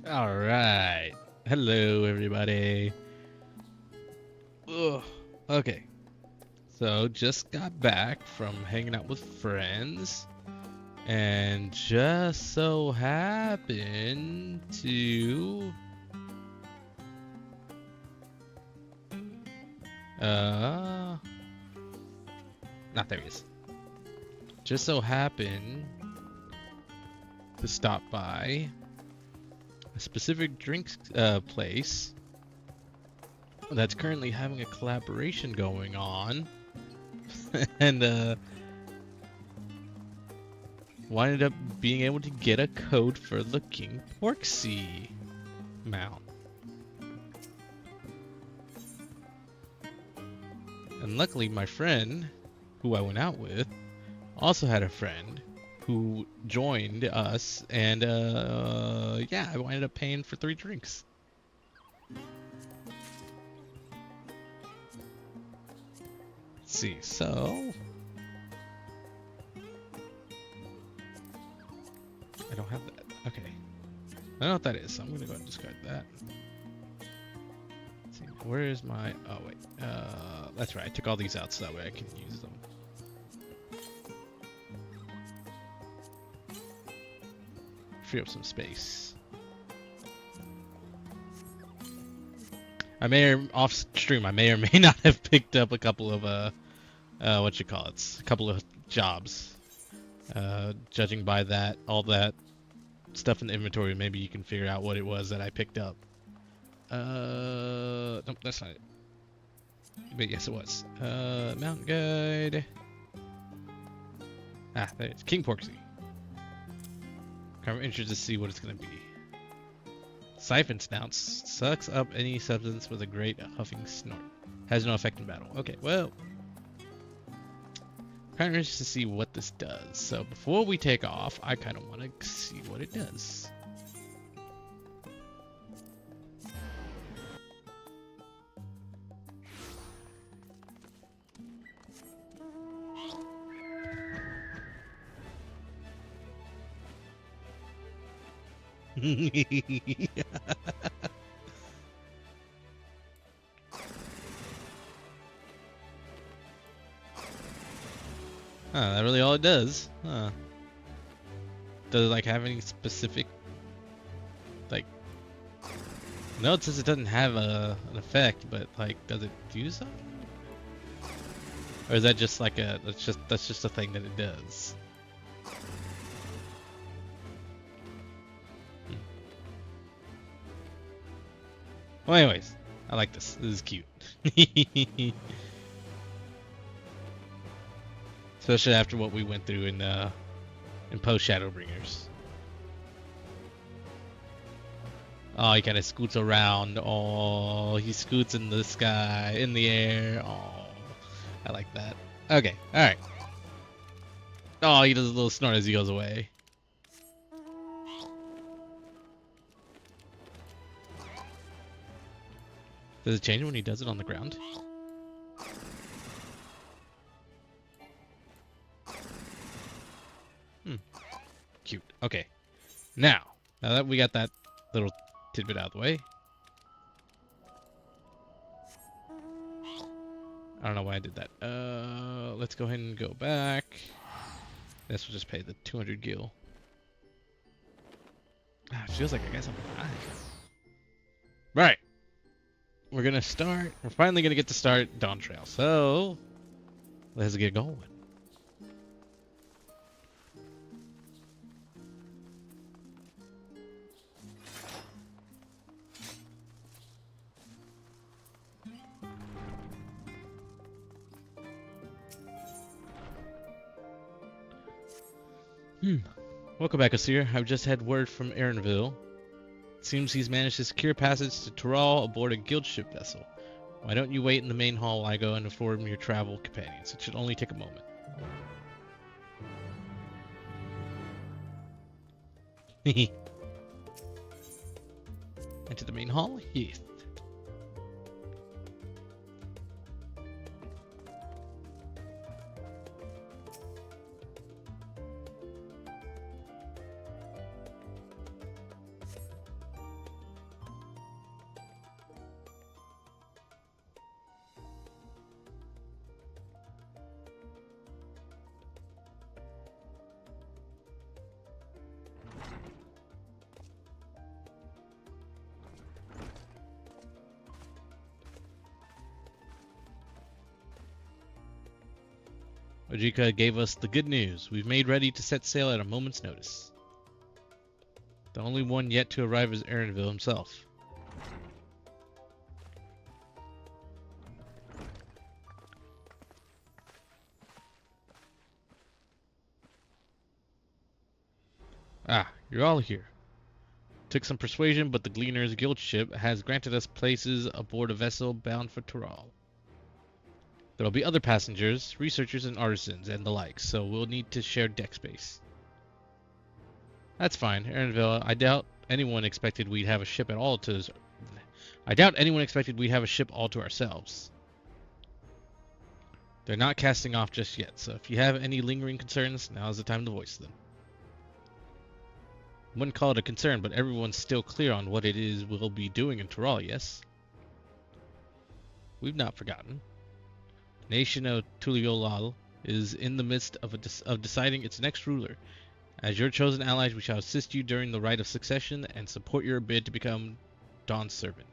All right. Hello, everybody. Ugh. Okay. So, just got back from hanging out with friends, and just so happened to. Uh. Not there he is. Just so happened to stop by a specific drinks place that's currently having a collaboration going on, and winded up being able to get a code for the King Porksy mount. And luckily, my friend, who I went out with, also had a friend who joined us, and yeah, I ended up paying for 3 drinks. Let's see, so I don't have that. Okay, I don't know what that is, so I'm gonna go ahead and discard that. Let's see, where is my? Oh wait, that's right. I took all these out so that way I can use them. Free up some space. I may or off stream. I may or may not have picked up a couple of what you call it, a couple of jobs. Judging by that, all that stuff in the inventory, maybe you can figure out what it was that I picked up. Nope, that's not it. But yes, it was. Mountain guide. Ah, there it is. King Porksy. I'm interested to see what it's gonna be. Siphon snout sucks up any substance with a great huffing snort. Has no effect in battle. Okay, well, kind of interested to see what this does. So before we take off, I kind of want to see what it does. That really all it does. Huh. Does it like have any specific like? No, it says it doesn't have an effect, but like, does it do something? Or is that just like that's just a thing that it does? Well, anyways, I like this. This is cute. Especially after what we went through in post Shadowbringers. Oh, he kind of scoots around. Oh, he scoots in the sky, in the air. Oh, I like that. Okay, all right. Oh, he does a little snort as he goes away. Does it change when he does it on the ground? Cute. Okay. Now that we got that little tidbit out of the way, I don't know why I did that. Let's go ahead and go back. This will just pay the 200 gil. It feels like I got something behind. Right. We're finally gonna get to start Dawntrail. So let's get going. Welcome back, Asir. I've just had word from Aaronville. It seems he's managed to secure passage to Tural aboard a guild ship vessel. Why don't you wait in the main hall while I go and inform your travel companions? It should only take a moment. Into the main hall? Yes. Ojika gave us the good news. We've made ready to set sail at a moment's notice. The only one yet to arrive is Aaronville himself. Ah, you're all here. Took some persuasion, but the Gleaner's Guild ship has granted us places aboard a vessel bound for Tural. There'll be other passengers, researchers and artisans, and the like, so we'll need to share deck space. That's fine, Aaronville. I doubt anyone expected we'd have a ship all to ourselves. They're not casting off just yet, so if you have any lingering concerns, now's the time to voice them. Wouldn't call it a concern, but everyone's still clear on what it is we'll be doing in Tural, yes? We've not forgotten. Nation of Tuliolal is in the midst of deciding its next ruler. As your chosen allies, we shall assist you during the rite of succession and support your bid to become Dawn's servant.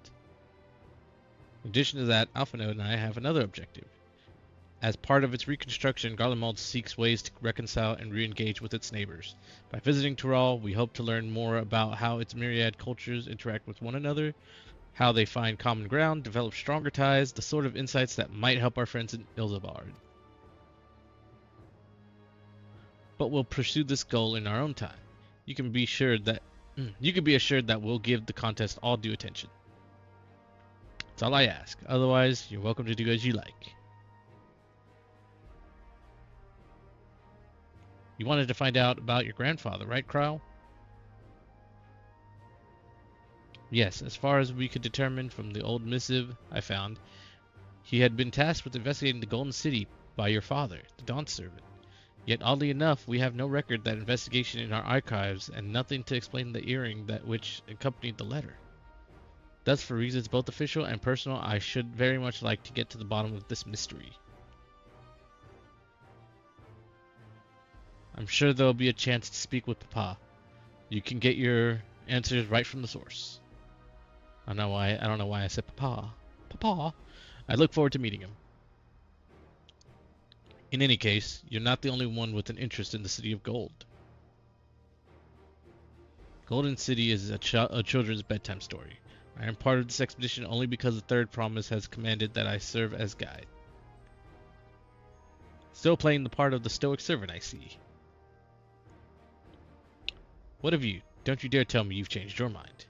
In addition to that, Alphinaud and I have another objective. As part of its reconstruction, Garlemald seeks ways to reconcile and re-engage with its neighbors. By visiting Tural, we hope to learn more about how its myriad cultures interact with one another, how they find common ground, develop stronger ties, the sort of insights that might help our friends in Ilzabard. But we'll pursue this goal in our own time. You can be assured that we'll give the contest all due attention. That's all I ask. Otherwise, you're welcome to do as you like. You wanted to find out about your grandfather, right, Kryle? Yes, as far as we could determine from the old missive I found, he had been tasked with investigating the Golden City by your father, the Dawn Servant. Yet, oddly enough, we have no record of that investigation in our archives, and nothing to explain the earring which accompanied the letter. Thus, for reasons both official and personal, I should very much like to get to the bottom of this mystery. I'm sure there'll be a chance to speak with Papa. You can get your answers right from the source. I don't know why I said Papa. Papa. I look forward to meeting him. In any case, you're not the only one with an interest in the City of Gold. Golden City is a children's bedtime story. I am part of this expedition only because the Third Promise has commanded that I serve as guide. Still playing the part of the stoic servant, I see. What of you? Don't you dare tell me you've changed your mind.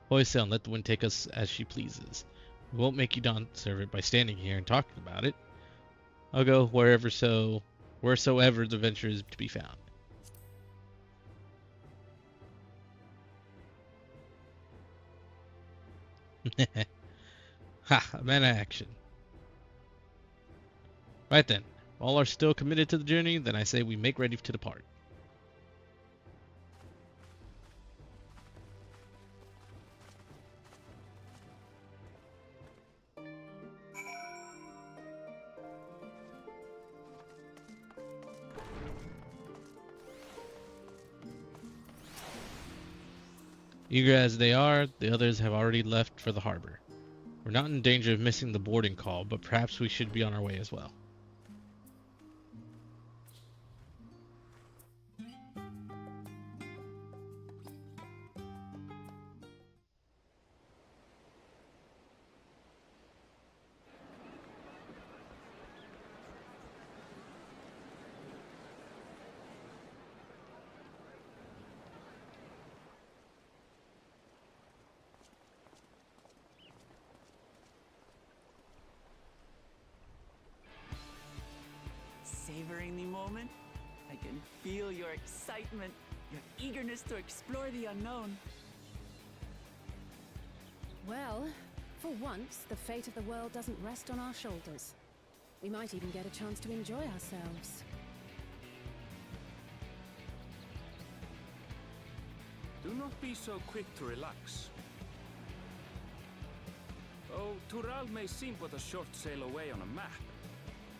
Hoist sail and let the wind take us as she pleases. We won't make you Dawn servant by standing here and talking about it. I'll go wheresoever the venture is to be found. Ha! A man of action. Right then. If all are still committed to the journey, then I say we make ready to depart. Eager as they are, the others have already left for the harbor. We're not in danger of missing the boarding call, but perhaps we should be on our way as well. Savoring the moment? I can feel your excitement, your eagerness to explore the unknown. Well, for once, the fate of the world doesn't rest on our shoulders. We might even get a chance to enjoy ourselves. Do not be so quick to relax. Though Tural may seem but a short sail away on a map,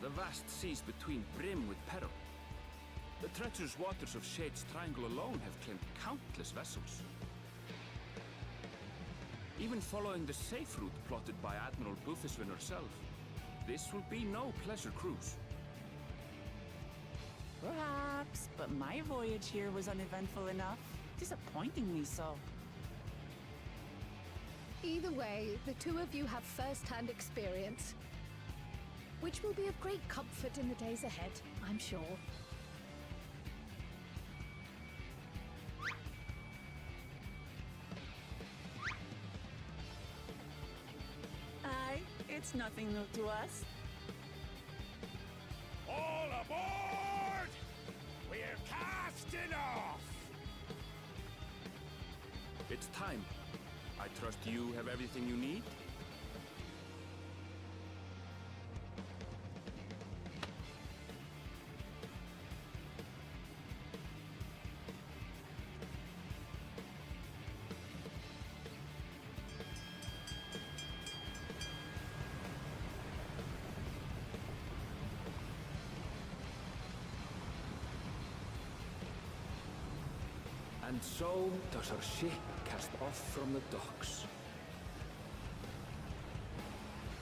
the vast seas between brim with peril. The treacherous waters of Shade's Triangle alone have claimed countless vessels. Even following the safe route plotted by Admiral Bufiswin herself, this will be no pleasure cruise. Perhaps, but my voyage here was uneventful enough. Disappointingly so. Either way, the two of you have first-hand experience, which will be of great comfort in the days ahead, I'm sure. Aye, it's nothing new to us. All aboard! We're casting off! It's time. I trust you have everything you need? And so does our ship cast off from the docks.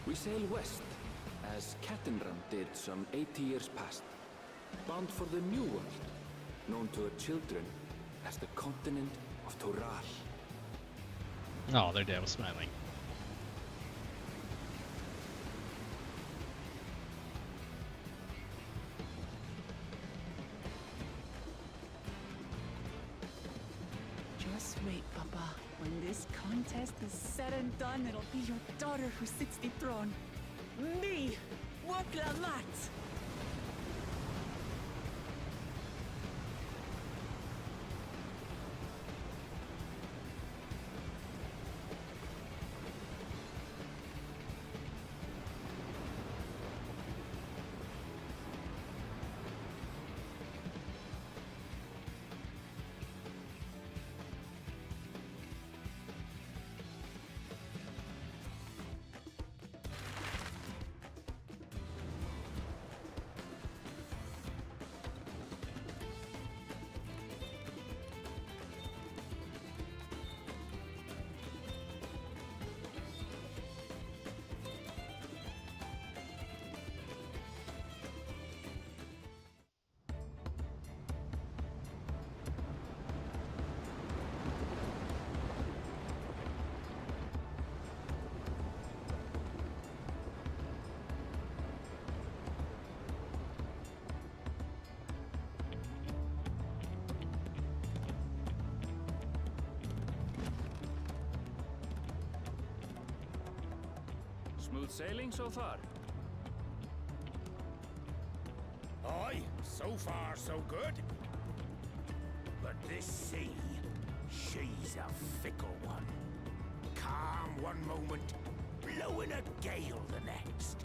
We sail west, as Cattenram did some 80 years past, bound for the New World, known to our children as the continent of Toral. Oh, their dad was smiling. Just wait, Papa. When this contest is said and done, it'll be your daughter who sits the throne. Me! Waklamat! Smooth sailing so far? Aye, so far so good. But this sea, she's a fickle one. Calm one moment, blowing a gale the next.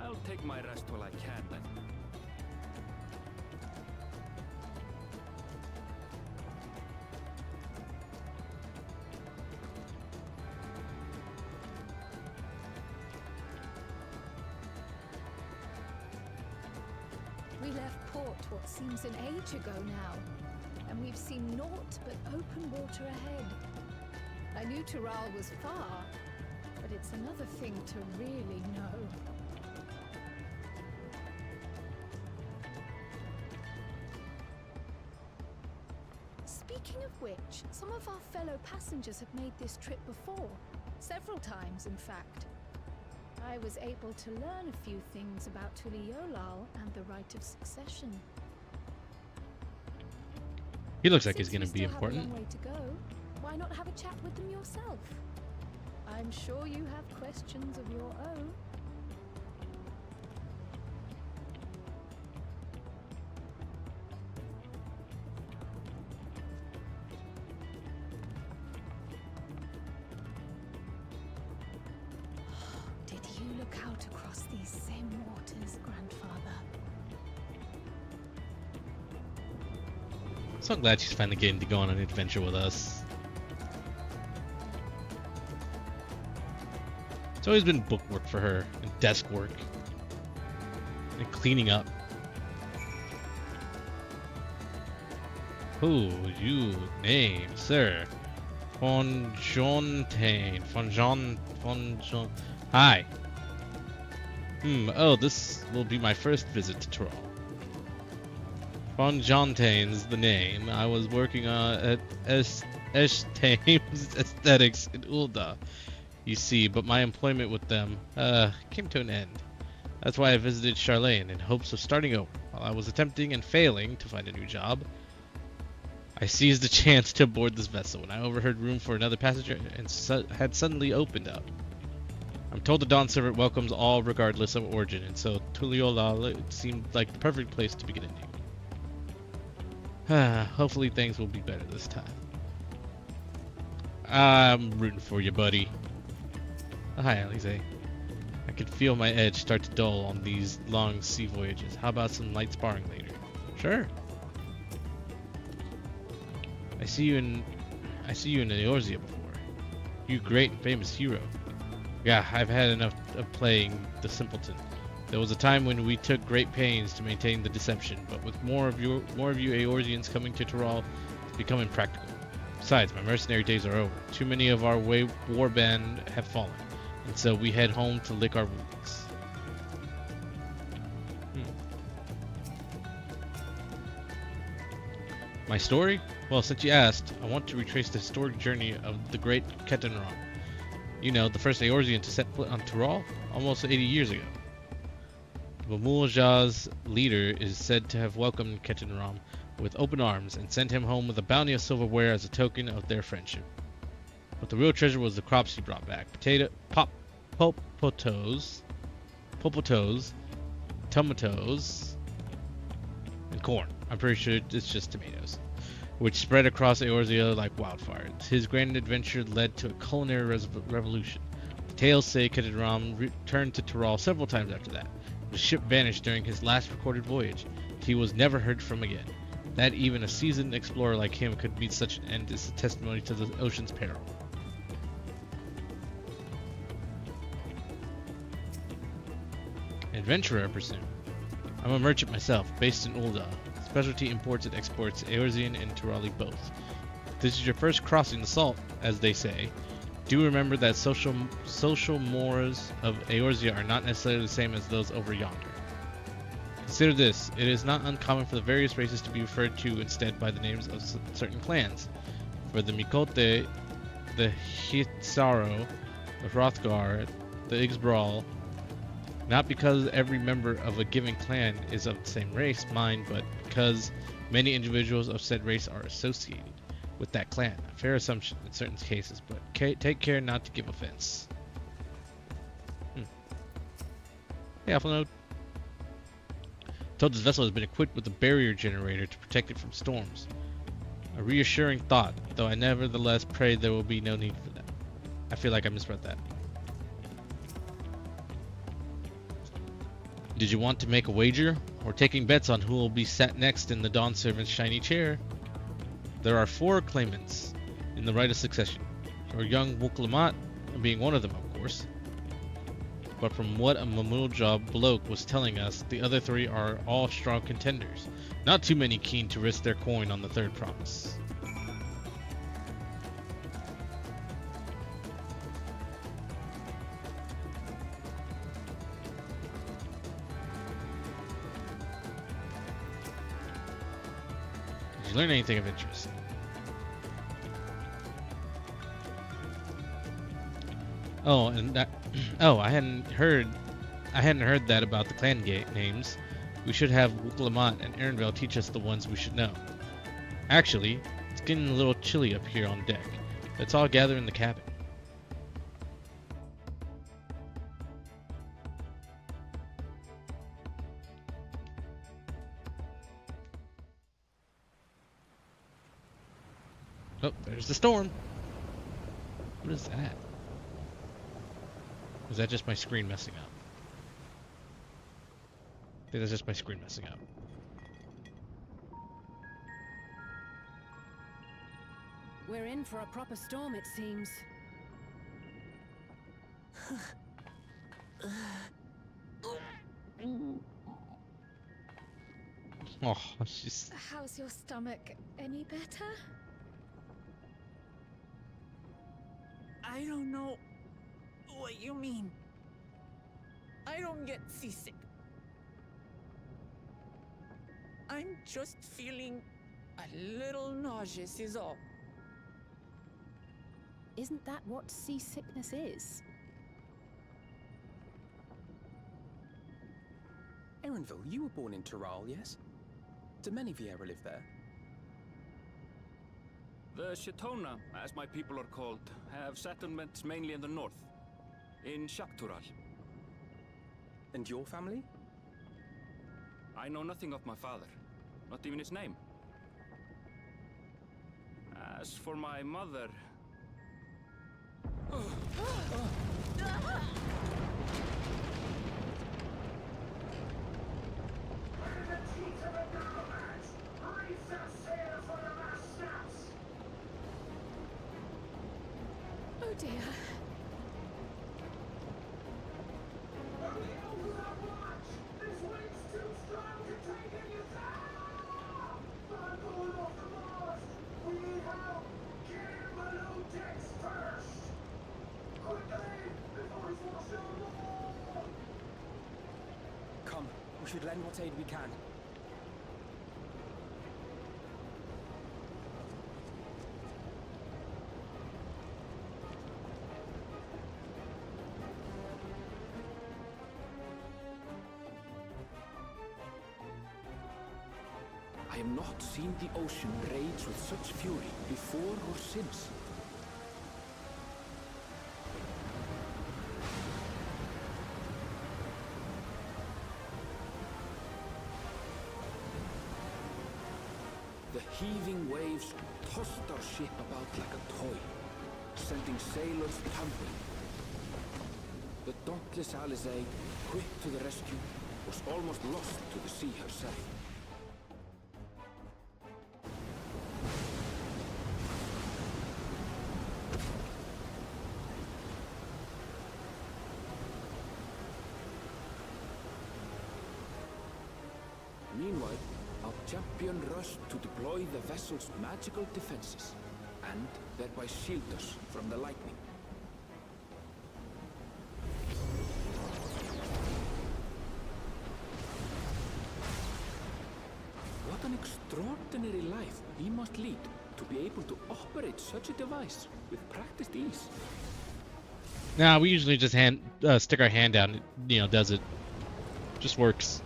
I'll take my rest while I can then. We left port what seems an age ago now, and we've seen naught but open water ahead. I knew Toral was far, but it's another thing to really know. Speaking of which, some of our fellow passengers have made this trip before. Several times, in fact. I was able to learn a few things about Tuliolal and the right of succession. He looks like he's Since gonna we be still have a important. long way to go, why not have a chat with them yourself? I'm sure you have questions of your own. Did you look out across these same waters, Grandfather? So glad she's finally getting to go on an adventure with us. It's always been book work for her, and desk work, and cleaning up. Who you name, sir? Von Jontain. Von Jon. Hi. Oh, this will be my first visit to Tyrol. Von Jontain's the name. I was working at Eshtaim's Aesthetics in Ulda, you see, but my employment with them came to an end. That's why I visited Charlene in hopes of starting over. While I was attempting and failing to find a new job, I seized the chance to board this vessel when I overheard room for another passenger and had suddenly opened up. I'm told the Dawn Servant welcomes all regardless of origin, and so Tuliyola seemed like the perfect place to begin anew. Hopefully things will be better this time. I'm rooting for you, buddy. Hi, Alize. I can feel my edge start to dull on these long sea voyages. How about some light sparring later? Sure. I see you in Eorzea before. You great and famous hero. Yeah, I've had enough of playing the simpleton. There was a time when we took great pains to maintain the deception, but with more of you Eorzeans coming to Tyrol, it's become impractical. Besides, my mercenary days are over. Too many of our war band have fallen, and so we head home to lick our wounds. My story? Well, since you asked, I want to retrace the historic journey of the great Ketenram. You know, the first Eorzean to set foot on Tyrol, almost 80 years ago. Vamulja's leader is said to have welcomed Ketenram with open arms and sent him home with a bounty of silverware as a token of their friendship. But the real treasure was the crops he brought back: popotos, tomatoes, and corn. I'm pretty sure it's just tomatoes, which spread across Eorzea like wildfire. His grand adventure led to a culinary revolution. The tales say Ketenram returned to Tyrol several times after that. The ship vanished during his last recorded voyage. He was never heard from again. That even a seasoned explorer like him could meet such an end is a testimony to the ocean's peril. Adventurer, I presume. I'm a merchant myself, based in Ulda. Specialty imports and exports, Eorzean and Tyroli both. If this is your first crossing the salt, as they say, do remember that social mores of Eorzea are not necessarily the same as those over yonder. Consider this: it is not uncommon for the various races to be referred to instead by the names of certain clans. For the Mikote, the Hitsaro, the Hrothgar, the Ixbral, not because every member of a given clan is of the same race, mind, but because many individuals of said race are associated with that clan. A fair assumption in certain cases, but take care not to give offense. Hey, Alphanode. Told this vessel has been equipped with a barrier generator to protect it from storms. A reassuring thought, though I nevertheless pray there will be no need for that. I feel like I misread that. Did you want to make a wager? We're taking bets on who will be sat next in the Dawn Servant's shiny chair. There are 4 claimants in the right of succession. Our young Wuklamat being one of them, of course. But from what a Mamulja bloke was telling us, the other 3 are all strong contenders. Not too many keen to risk their coin on the third promise. Did you learn anything of interest? Oh, and that. Oh, I hadn't heard that about the clan names. We should have Wuklamat and Aaronvale teach us the ones we should know. Actually, it's getting a little chilly up here on deck. Let's all gather in the cabin. Oh, there's the storm. What is that? Is that just my screen messing up? I think that's just my screen messing up. We're in for a proper storm, it seems. Oh, she's... How's your stomach? Any better? I don't know what you mean. I don't get seasick. I'm just feeling a little nauseous is all. Isn't that what seasickness is? Erenville, you were born in Tural, yes? Do many Vieira live there? The Shatona, as my people are called, have settlements mainly in the north, in Shaktural. And your family? I know nothing of my father, not even his name. As for my mother... Oh dear. Come, we should lend what aid we can. I have not seen the ocean rage with such fury before or since. The heaving waves tossed our ship about like a toy, sending sailors tumbling. The dauntless Alizé, quick to the rescue, was almost lost to the sea herself. Meanwhile, our champion rushed to deploy the vessel's magical defenses, and thereby shield us from the lightning. What an extraordinary life he must lead to be able to operate such a device with practiced ease. Nah, we usually just stick our hand down. It, does it. Just works.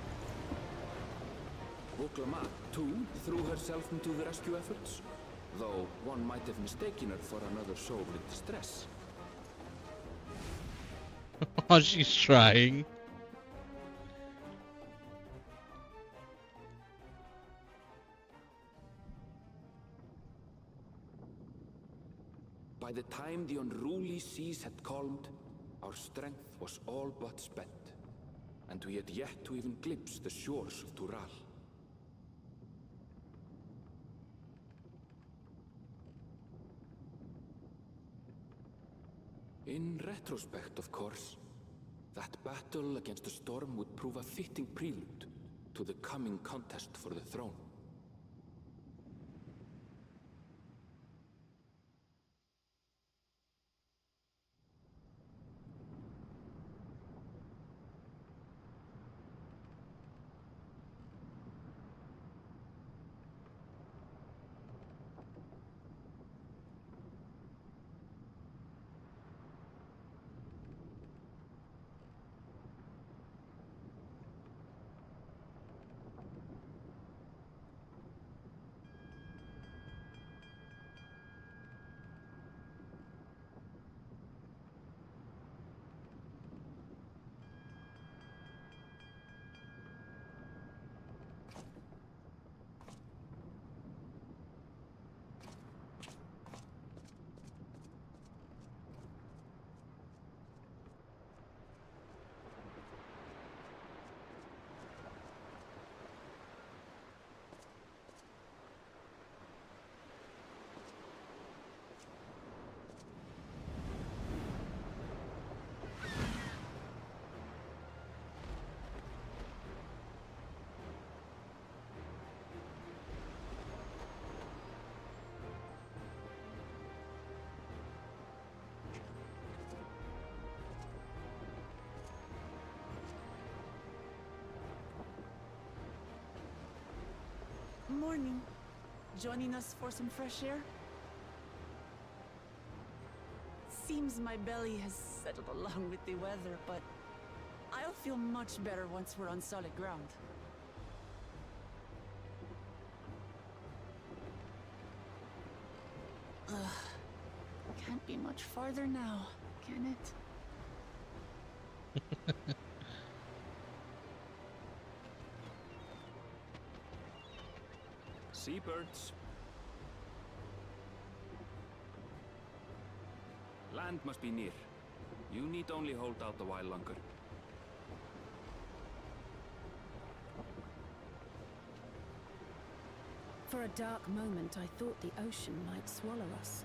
Oklama, too, threw herself into the rescue efforts, though one might have mistaken her for another soul in distress. Oh, she's trying. By the time the unruly seas had calmed, our strength was all but spent, and we had yet to even glimpse the shores of Tural. In retrospect, of course, that battle against the storm would prove a fitting prelude to the coming contest for the throne. Morning. Joining us for some fresh air? Seems my belly has settled along with the weather, but I'll feel much better once we're on solid ground. Can't be much farther now, can it? Seabirds. Land must be near. You need only hold out a while longer. For a dark moment, I thought the ocean might swallow us.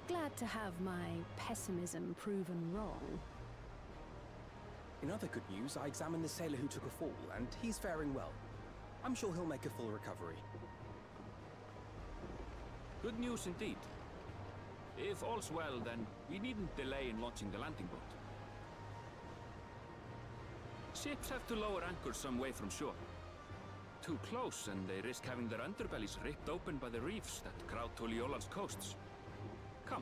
Glad to have my pessimism proven wrong. In other good news, I examined the sailor who took a fall, and he's faring well. I'm sure he'll make a full recovery. Good news indeed. If all's well, then we needn't delay in launching the landing boat. Ships have to lower anchors some way from shore. Too close, and they risk having their underbellies ripped open by the reefs that crowd Tuliola's coasts. Come.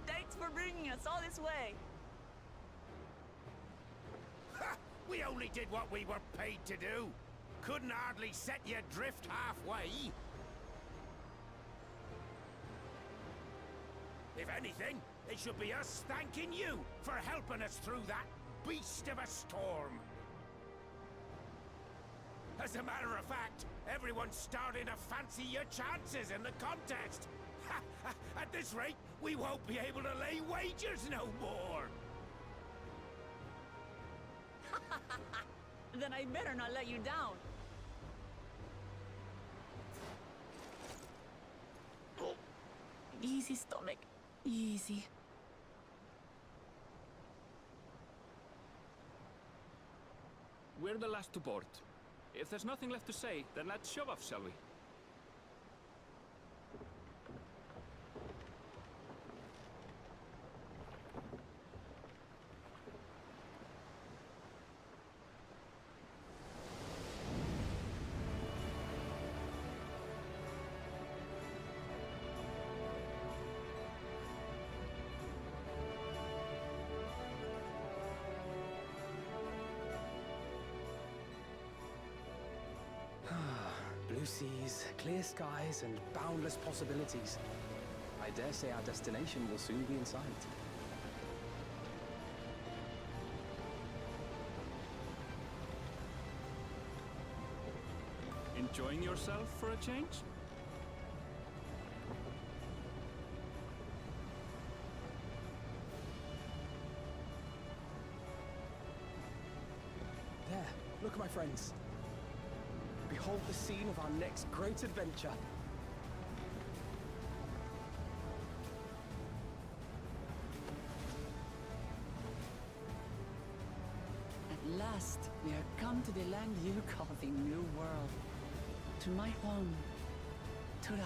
Thanks for bringing us all this way. Ha! We only did what we were paid to do. Couldn't hardly set you adrift halfway. If anything, it should be us thanking you for helping us through that beast of a storm. As a matter of fact, everyone's starting to fancy your chances in the contest. At this rate, we won't be able to lay wagers no more. Then I better not let you down. Easy, stomach. Easy. We're the last to board. If there's nothing left to say, then let's shove off, shall we? Blue seas, clear skies, and boundless possibilities. I dare say our destination will soon be in sight. Enjoying yourself for a change? There, look, my friends. Behold the scene of our next great adventure. At last, we are come to the land you call the New World. To my home, Tural.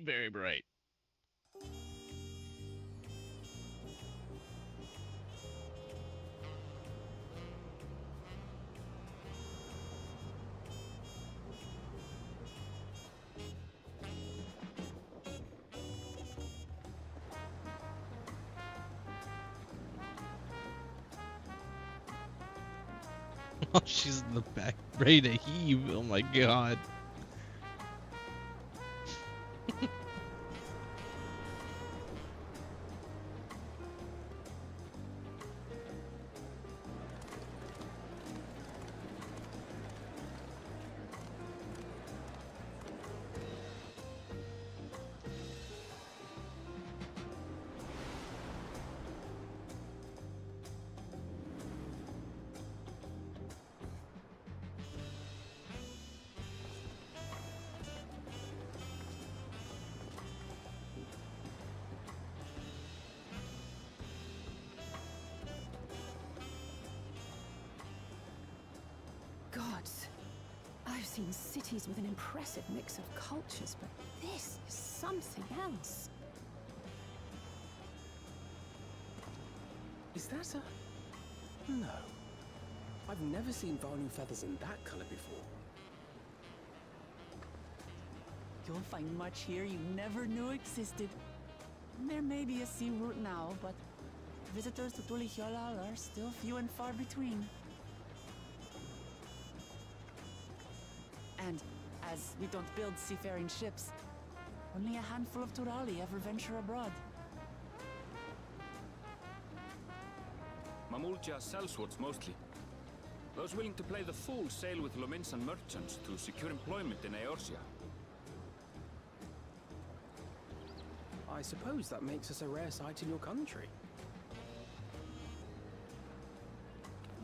Very bright. Oh, she's in the back, ready to heave. Oh my god. seen cities with an impressive mix of cultures, but this is something else. Is that a... No. I've never seen Vanu feathers in that color before. You'll find much here you never knew existed. There may be a sea route now, but visitors to Tulihyolal are still few and far between. And as we don't build seafaring ships, only a handful of Turali ever venture abroad. Mamulja sellswords mostly. Those willing to play the fool sail with Lominsan merchants to secure employment in Eorzea. I suppose that makes us a rare sight in your country.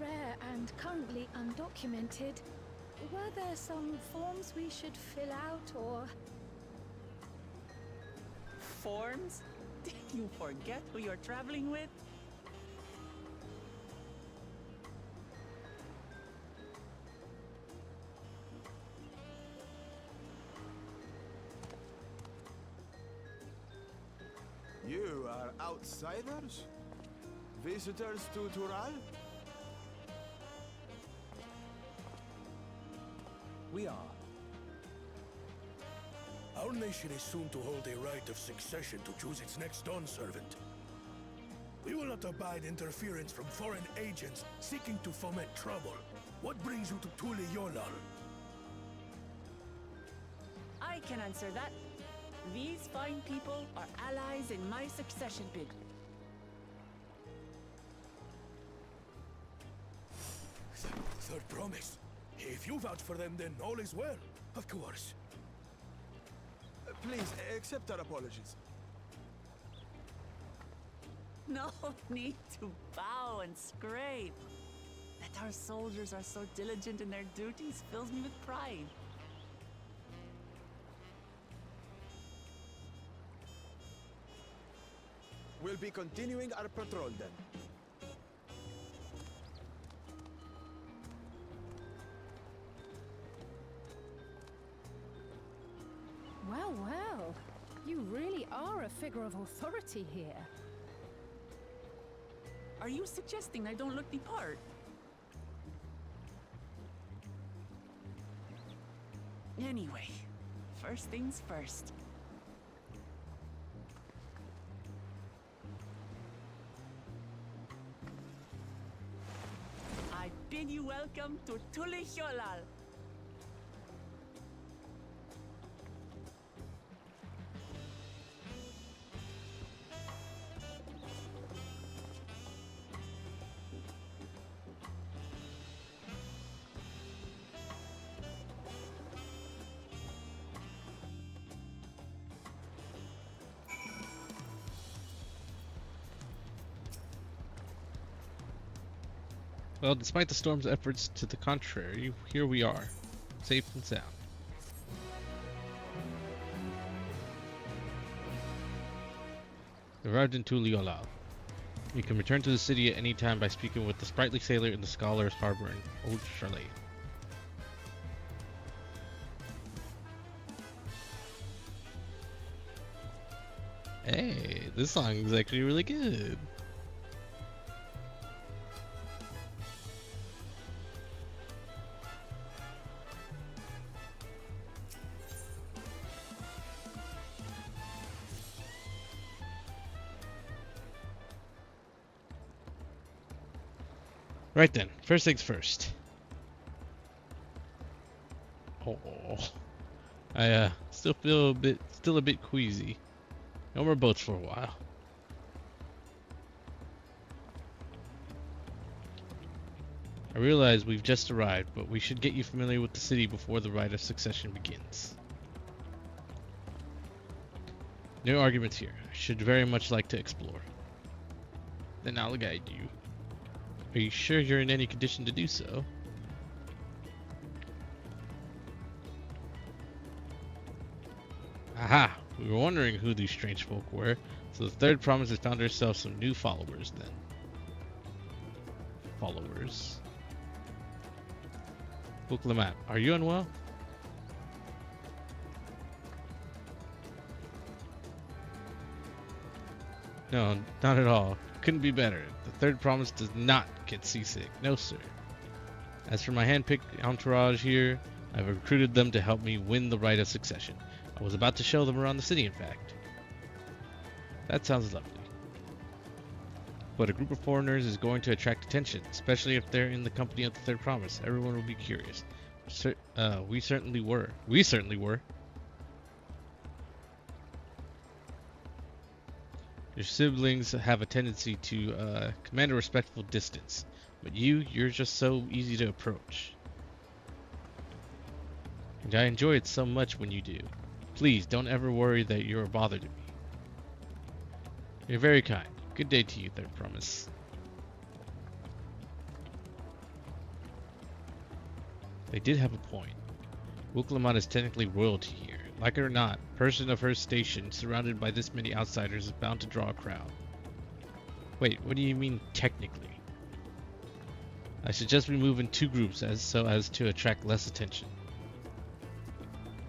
Rare and currently undocumented. Were there some forms we should fill out, or...? Forms? Did you forget who you're traveling with? You are outsiders? Visitors to Tural? We are. Our nation is soon to hold a right of succession to choose its next Dawn servant. We will not abide interference from foreign agents seeking to foment trouble. What brings you to Tulihyolal? I can answer that. These fine people are allies in my succession bid. Third promise. If you vouch for them, then all is well. Of course. Please, accept our apologies. No need to bow and scrape. That our soldiers are so diligent in their duties fills me with pride. We'll be continuing our patrol then. Well, well. You really are a figure of authority here. Are you suggesting I don't look the part? Anyway, first things first. I bid you welcome to Tulihyolal. Well, despite the storm's efforts to the contrary, here we are, safe and sound. Arrived in Tulihyolal. You can return to the city at any time by speaking with the sprightly sailor in the Scholar's Harbor in Old Chalet. Hey, this song is actually really good. Right then, first things first. Oh, I still feel a bit queasy. No more boats for a while. I realize we've just arrived, but we should get you familiar with the city before the rite of succession begins. No arguments here. I should very much like to explore. Then I'll guide you. Are you sure you're in any condition to do so? Aha! We were wondering who these strange folk were, so the third promise has found herself some new followers then. Followers. Book Lamat, are you unwell? No, not at all. Couldn't be better. The third promise does not get seasick. No, sir. As for my hand-picked entourage here, I've recruited them to help me win the right of succession. I was about to show them around the city, in fact. That sounds lovely. But a group of foreigners is going to attract attention, especially if they're in the company of the third promise. Everyone will be curious. We certainly were. We certainly were. Your siblings have a tendency to command a respectful distance, but you're just so easy to approach. And I enjoy it so much when you do. Please don't ever worry that you're a bother to me. You're very kind. Good day to you, third promise. They did have a point. Wuklamon is technically royalty here. Like it or not, a person of her station, surrounded by this many outsiders, is bound to draw a crowd. Wait, what do you mean technically? I suggest we move in two groups so as to attract less attention.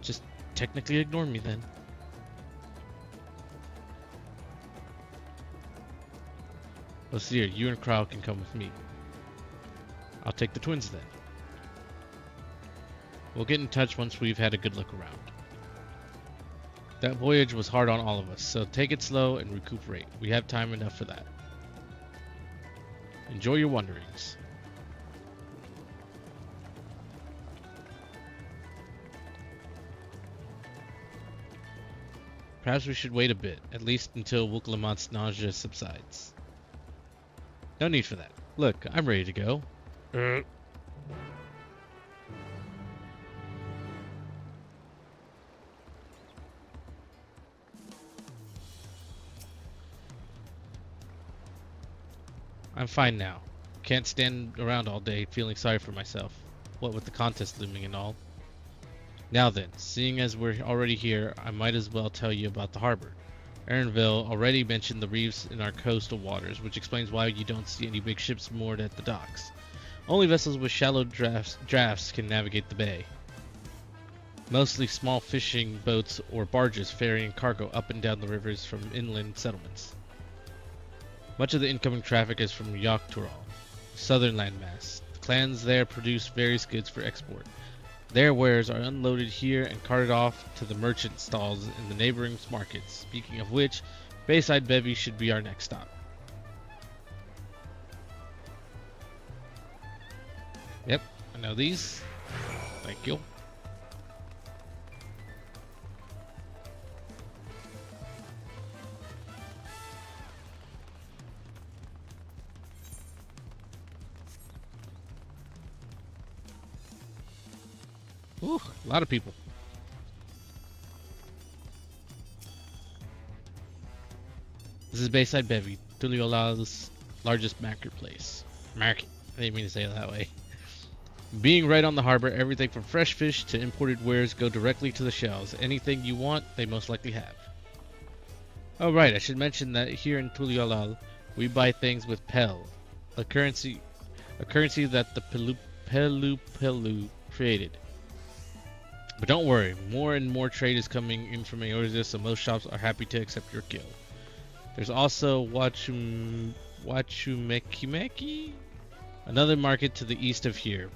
Just technically ignore me then. Osir, you and Crow can come with me. I'll take the twins then. We'll get in touch once we've had a good look around. That voyage was hard on all of us, so take it slow and recuperate. We have time enough for that. Enjoy your wanderings. Perhaps we should wait a bit, at least until Wuklamon's nausea subsides. No need for that. Look, I'm ready to go. I'm fine now. Can't stand around all day feeling sorry for myself. What with the contest looming and all. Now then, seeing as we're already here, I might as well tell you about the harbor. Aaronville already mentioned the reefs in our coastal waters, which explains why you don't see any big ships moored at the docks. Only vessels with shallow drafts can navigate the bay. Mostly small fishing boats or barges ferrying cargo up and down the rivers from inland settlements. Much of the incoming traffic is from Dawntrail, southern landmass. The clans there produce various goods for export. Their wares are unloaded here and carted off to the merchant stalls in the neighboring markets. Speaking of which, Bayside Bevy should be our next stop. Yep, I know these. Thank you. Ooh, a lot of people. This is Bayside Bevy, Tuliola's largest marketplace. Market. I didn't mean to say it that way. Being right on the harbor, everything from fresh fish to imported wares go directly to the shelves. Anything you want, they most likely have. Oh right, I should mention that here in Tuliolal, we buy things with Pel, a currency that the Pelu created. But don't worry, more and more trade is coming in from Eorzea, so most shops are happy to accept your guild. There's also Wachumekimeki, another market to the east of here,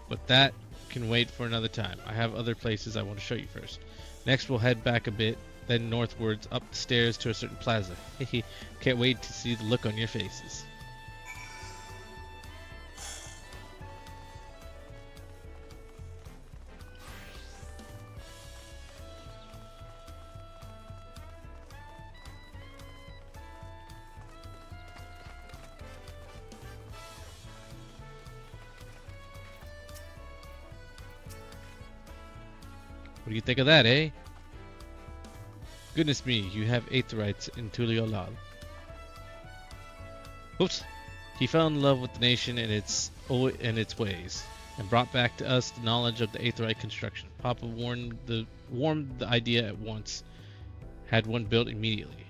but that can wait for another time. I have other places I want to show you first. Next we'll head back a bit, then northwards up the stairs to a certain plaza. Can't wait to see the look on your faces. What do you think of that, eh? Goodness me, you have Aetherites in Tuliolal. Oops. He fell in love with the nation and its ways, and brought back to us the knowledge of the Aetherite construction. Papa warmed the idea at once, had one built immediately.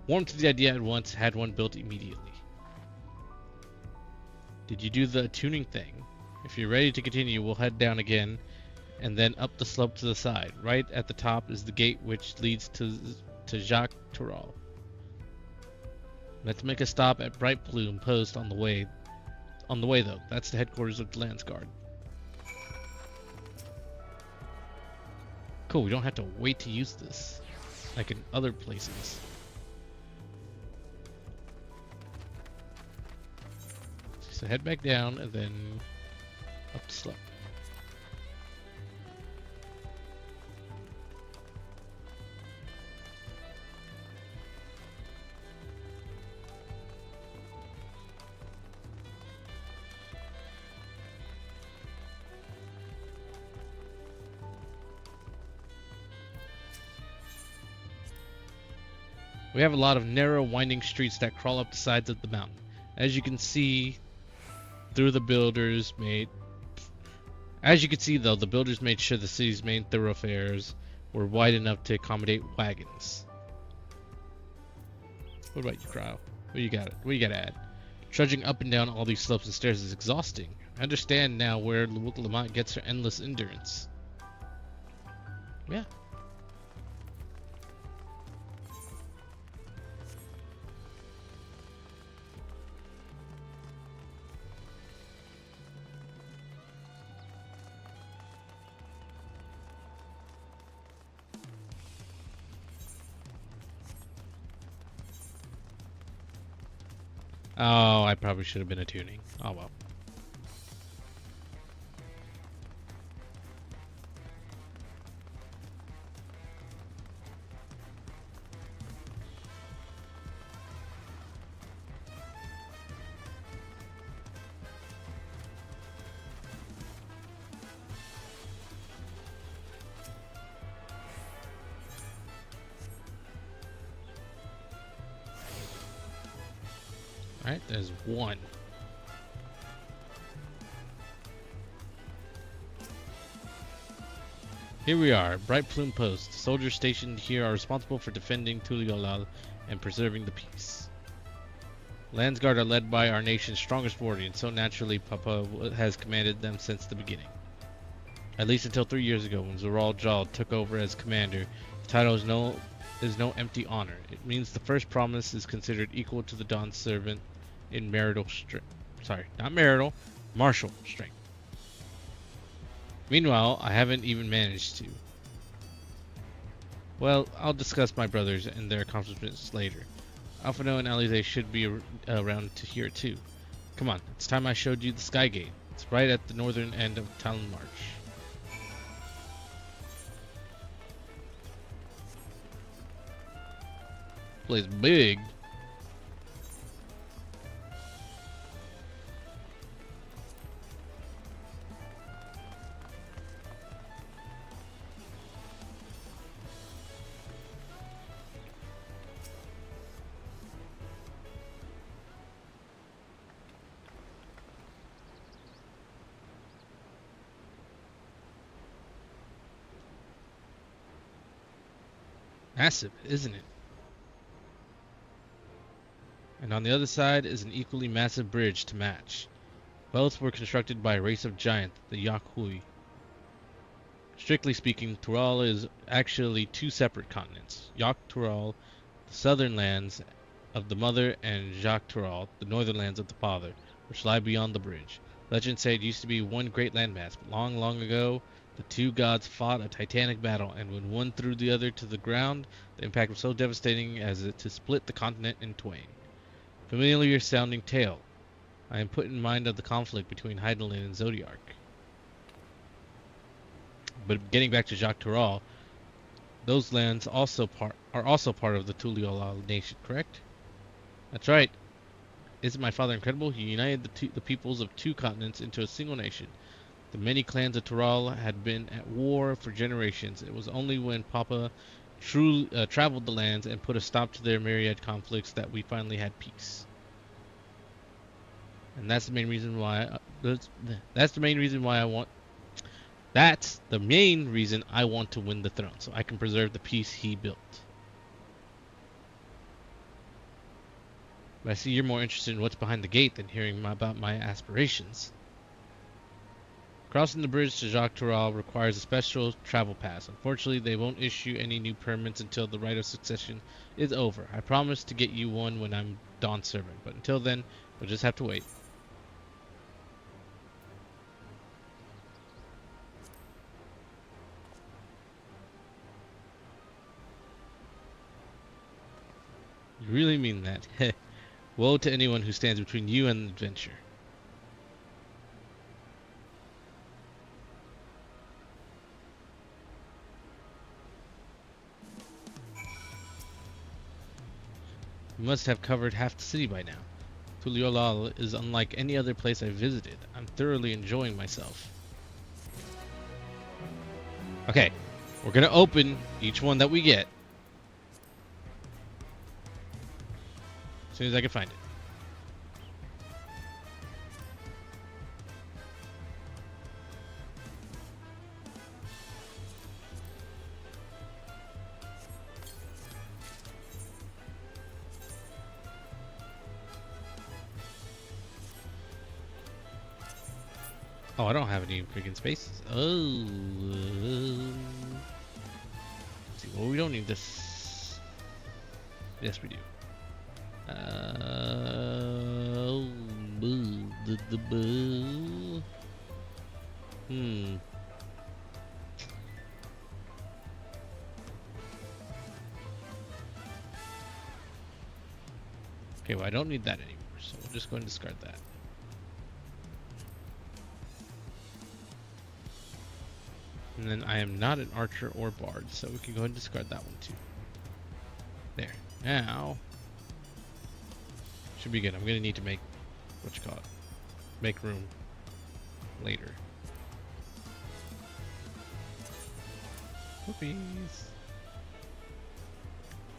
Warmed to the idea at once, had one built immediately. Did you do the tuning thing? If you're ready to continue, we'll head down again, and then up the slope to the side. Right at the top is the gate which leads to Jacques Tural. Let's make a stop at Bright Plume Post on the way. On the way, though. That's the headquarters of the Lands Guard. Cool, we don't have to wait to use this, like in other places. So head back down and then up the slope. We have a lot of narrow, winding streets that crawl up the sides of the mountain. As you can see, though, the builders made sure the city's main thoroughfares were wide enough to accommodate wagons. What about you, Cryo? What you got to add? Trudging up and down all these slopes and stairs is exhausting. I understand now where Lamont gets her endless endurance. Yeah. Oh, I probably should have been attuning. Oh well. Alright, there's one. Here we are, Bright Plume Post. Soldiers stationed here are responsible for defending Tuliolal and preserving the peace. Landsguard are led by our nation's strongest warrior, and so naturally Papa has commanded them since the beginning. At least until 3 years ago, when Zoral Jal took over as commander. The title is no empty honor. It means the first promise is considered equal to the Dawn servant in marital strength. Sorry, not marital, martial strength. Meanwhile, I haven't even managed to. Well, I'll discuss my brothers and their accomplishments later. Alphino and Alize should be around to hear it too. Come on, it's time I showed you the Sky Gate. It's right at the northern end of Talon March. Place big. Massive, isn't it? And on the other side is an equally massive bridge to match. Both were constructed by a race of giants, the Yakhui. Strictly speaking, Tural is actually two separate continents. Yak Tural, the southern lands of the mother, and Jak Tural, the northern lands of the father, which lie beyond the bridge. Legends say it used to be one great landmass, but long, long ago, the two gods fought a titanic battle, and when one threw the other to the ground, the impact was so devastating as to split the continent in twain. Familiar sounding tale. I am put in mind of the conflict between Heidelin and Zodiark. But getting back to Jak Tural, those lands are also part of the Tuliolal nation, correct? That's right. Isn't my father incredible? He united the peoples of two continents into a single nation. The many clans of Tural had been at war for generations. It was only when Papa traveled the lands and put a stop to their myriad conflicts that we finally had peace. And that's the main reason why that's the main reason I want to win the throne, so I can preserve the peace he built. But I see you're more interested in what's behind the gate than hearing about my aspirations. Crossing the bridge to Jacques Toral requires a special travel pass. Unfortunately, they won't issue any new permits until the Rite of Succession is over. I promise to get you one when I'm Dawn serving, but until then, we'll just have to wait. You really mean that? Woe to anyone who stands between you and adventure. You must have covered half the city by now. Tuliolal is unlike any other place I've visited. I'm thoroughly enjoying myself. Okay, we're gonna open each one that we get as soon as I can find it. Oh, I don't have any freaking spaces. Oh. Let's see, well, we don't need this. Yes, we do. Okay, well, I don't need that anymore, so we'll just go and discard that. And then I am not an archer or bard, so we can go ahead and discard that one too. There. Now, should be good. I'm gonna need to make, make room later. Whoopies.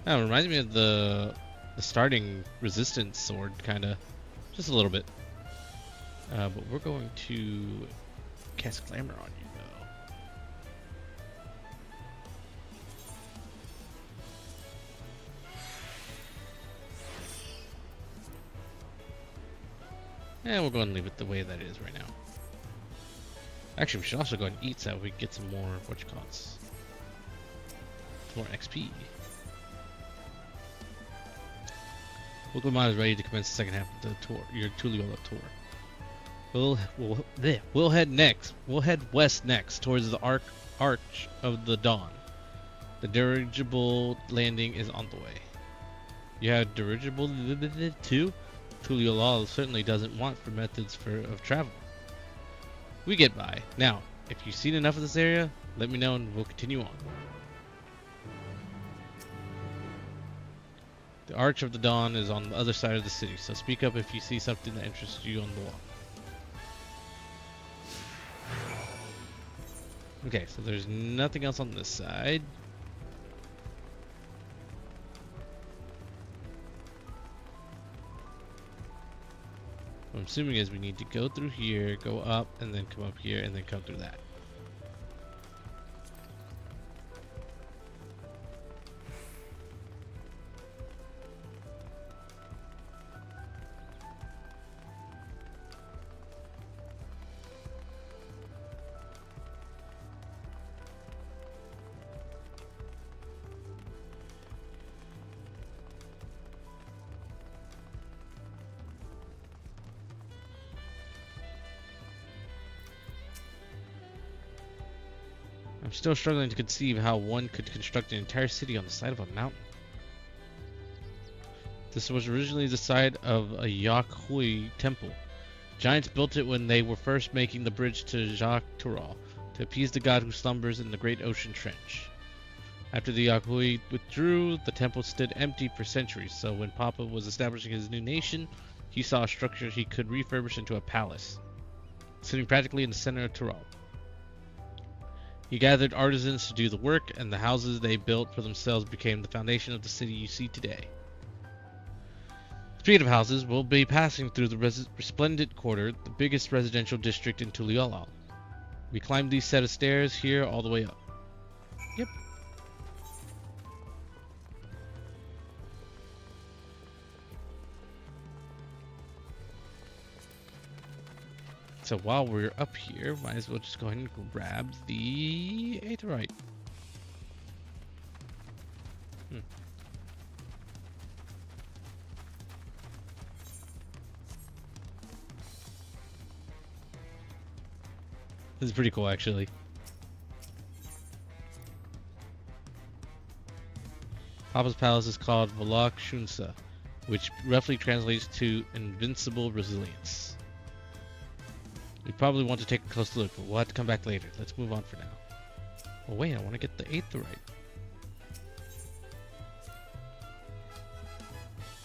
Oh, it reminds me of the starting resistance sword, kinda, just a little bit. But we're going to cast Glamour on you. And we'll go ahead and leave it the way that it is right now. Actually, we should also go ahead and eat so we can get some more, more XP. Wilcomon is ready to commence the second half of the tour, your Tuliyola tour. We'll head west next, towards the Arch of the Dawn. The dirigible landing is on the way. You have dirigible too? Tuliyola certainly doesn't want for methods of travel. We get by. Now, if you've seen enough of this area, let me know and we'll continue on. The Arch of the Dawn is on the other side of the city, so speak up if you see something that interests you on the walk. Okay, so there's nothing else on this side. What I'm assuming is we need to go through here, go up, and then come up here, and then come through that. I'm still struggling to conceive how one could construct an entire city on the side of a mountain. This was originally the site of a Yakhui temple. Giants built it when they were first making the bridge to Jacques Toral to appease the god who slumbers in the great ocean trench. After the Yakhui withdrew, the temple stood empty for centuries, so when Papa was establishing his new nation, he saw a structure he could refurbish into a palace, sitting practically in the center of Toral. He gathered artisans to do the work, and the houses they built for themselves became the foundation of the city you see today. Speaking of houses, we'll be passing through the Resplendent Quarter, the biggest residential district in Tuliyola. We climbed these set of stairs here all the way up. Yep. So while we're up here, might as well just go ahead and grab the aetheryte. This is pretty cool, actually. Papa's palace is called Valak Shunsa, which roughly translates to invincible resilience. We probably want to take a close look, but we'll have to come back later. Let's move on for now. Oh wait, I want to get the aetheryte.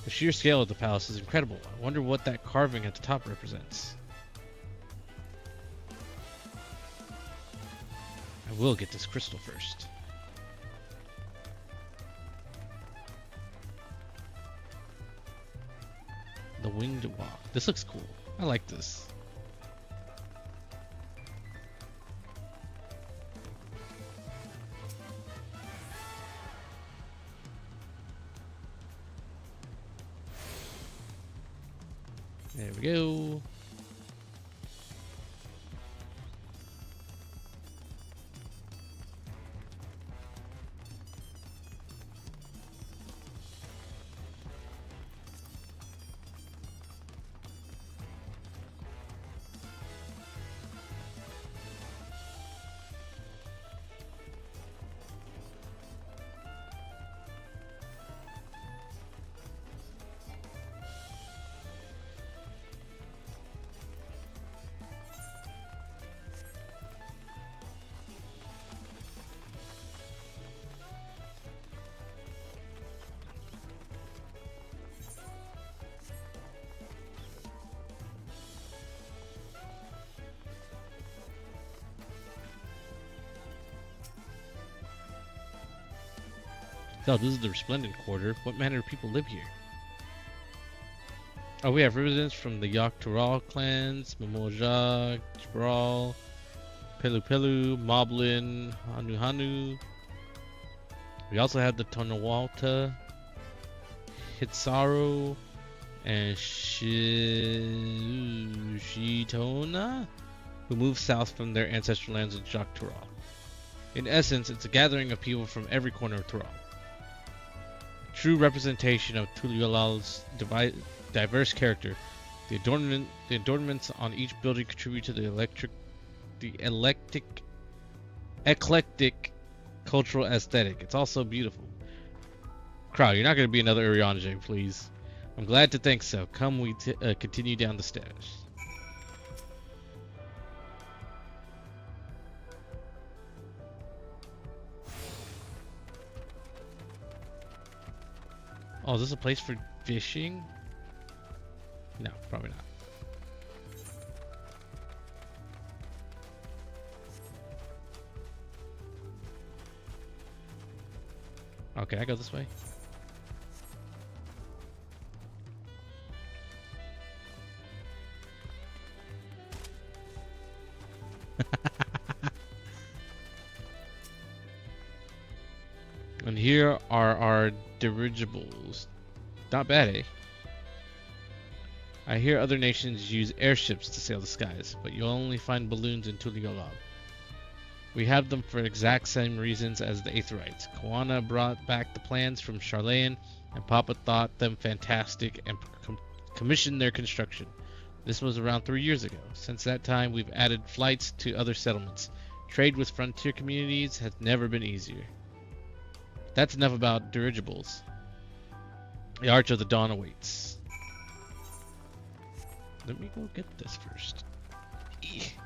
The sheer scale of the palace is incredible. I wonder what that carving at the top represents. I will get this crystal first. The winged walk. This looks cool. I like this. There we go. So this is the Resplendent Quarter. What manner of people live here? Oh, we have residents from the Yaktural clans, Mamoja, Jabral, Pelu Pelu, Moblin, Hanu Hanu. We also have the Tonawalta, Hitsaru, and Shitona, who moved south from their ancestral lands of Jaktural. In essence, it's a gathering of people from every corner of Tural. True representation of Tuliyolal's diverse character. The adornments on each building contribute to the eclectic cultural aesthetic. It's also beautiful. Crowd, you're not going to be another Urianger, please. I'm glad to think so. Come, we continue down the stairs. Oh, is this a place for fishing? No, probably not. Okay, I go this way. And here are our dirigibles. Not bad, eh? I hear other nations use airships to sail the skies, but you'll only find balloons in Tuliyollal. We have them for exact same reasons as the Aetherites. Koana brought back the plans from Charlayan, and Papa thought them fantastic and commissioned their construction. This was around 3 years ago. Since that time, we've added flights to other settlements. Trade with frontier communities has never been easier. That's enough about dirigibles. The Arch of the Dawn awaits. Let me go get this first. Eek.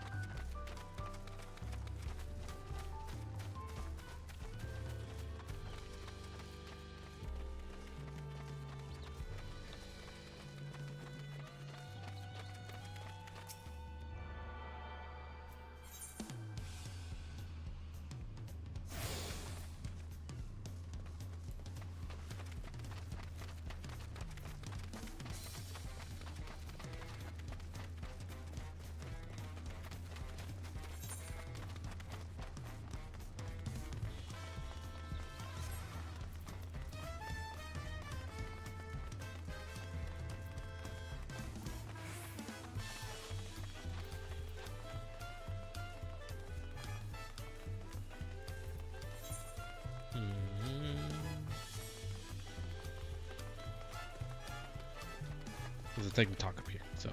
There's a thing to talk up here, so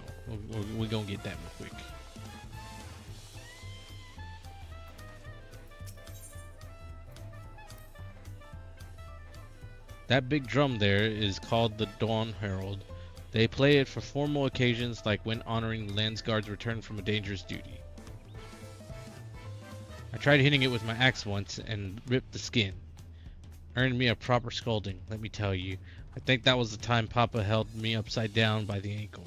we're gonna get that real quick. That big drum there is called the Dawn Herald. They play it for formal occasions like when honoring the Landsguard's return from a dangerous duty. I tried hitting it with my axe once and ripped the skin. Earned me a proper scolding, let me tell you. I think that was the time Papa held me upside down by the ankle.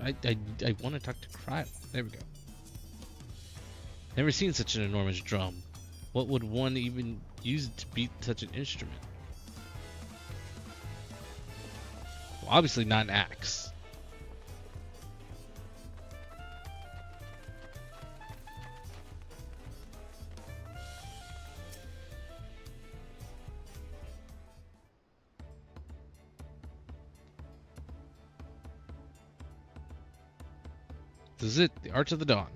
I want to talk to Cryo. There we go. Never seen such an enormous drum. What would one even use to beat such an instrument? Well, obviously not an axe. This is it, the Arch of the Dawn.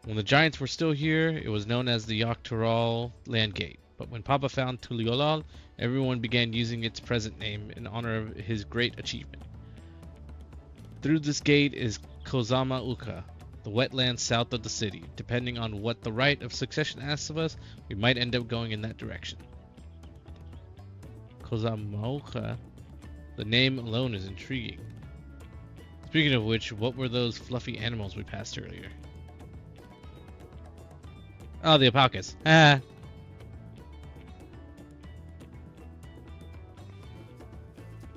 When the giants were still here, it was known as the Yoctoral Landgate. But when Papa found Tuliolal, everyone began using its present name in honor of his great achievement. Through this gate is Kozama Uka, the wetlands south of the city. Depending on what the right of succession asks of us, we might end up going in that direction. Kozama Uka? The name alone is intriguing. Speaking of which, what were those fluffy animals we passed earlier? Oh, the alpacas. Ah.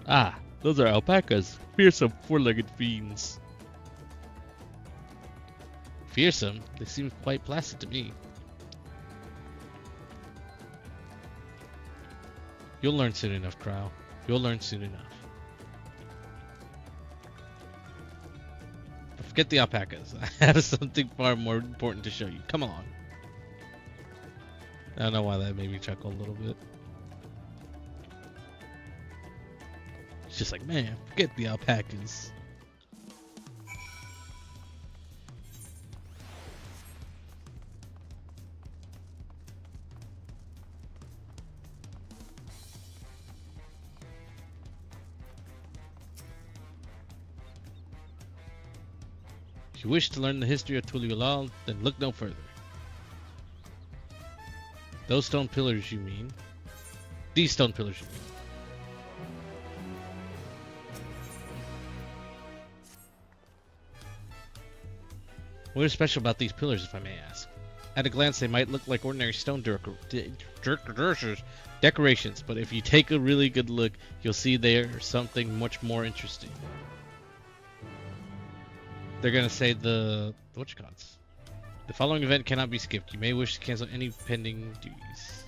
Ah, those are alpacas. Fearsome four-legged fiends. Fearsome? They seem quite placid to me. You'll learn soon enough, Crow. You'll learn soon enough. But forget the alpacas. I have something far more important to show you. Come on. I don't know why that made me chuckle a little bit. It's just like, man, forget the alpacas. If you wish to learn the history of Tuliolal, then look no further. Those stone pillars, you mean? These stone pillars, you mean? What is special about these pillars, if I may ask? At a glance, they might look like ordinary stone decorations, but if you take a really good look, you'll see there's something much more interesting. They're gonna say the whatchacallits. The following event cannot be skipped. You may wish to cancel any pending duties.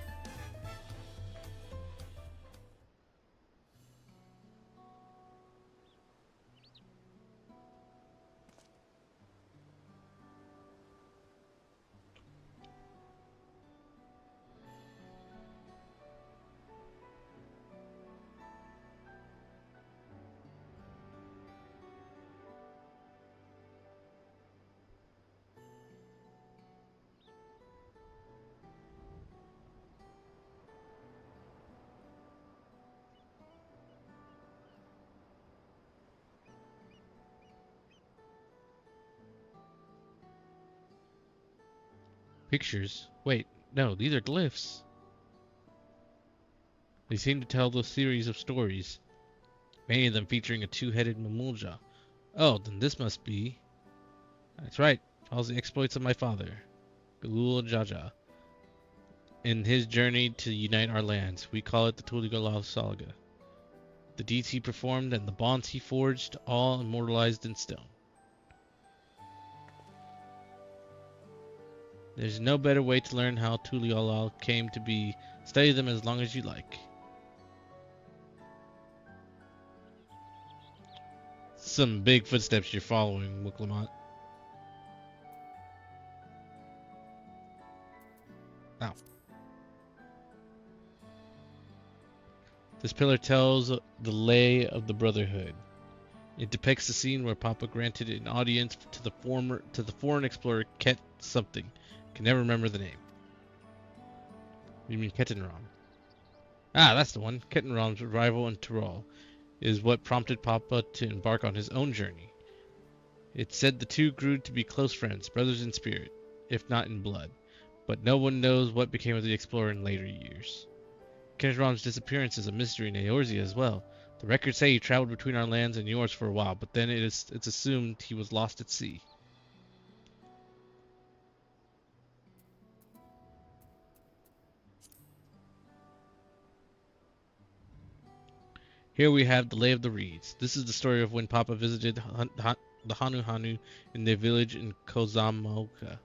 Pictures? Wait, no, these are glyphs. They seem to tell the series of stories, many of them featuring a two-headed Mamulja. Oh, then this must be... That's right, follows the exploits of my father, Galul Jaja. In his journey to unite our lands, we call it the Tuliolal Saga. The deeds he performed and the bonds he forged, all immortalized in stone. There's no better way to learn how Tuliolal came to be. Study them as long as you like. Some big footsteps you're following, Muklamant. Ow. This pillar tells the lay of the Brotherhood. It depicts the scene where Papa granted an audience to the foreign explorer Ket something. Can never remember the name. You mean Ketenram? Ah, that's the one. Kettenrom's arrival in Tyrol is what prompted Papa to embark on his own journey. It's said the two grew to be close friends, brothers in spirit, if not in blood. But no one knows what became of the explorer in later years. Kettenrom's disappearance is a mystery in Eorzea as well. The records say he traveled between our lands and yours for a while, but then it's assumed he was lost at sea. Here we have the Lay of the Reeds. This is the story of when Papa visited the Hanu Hanu in their village in Kozamoka.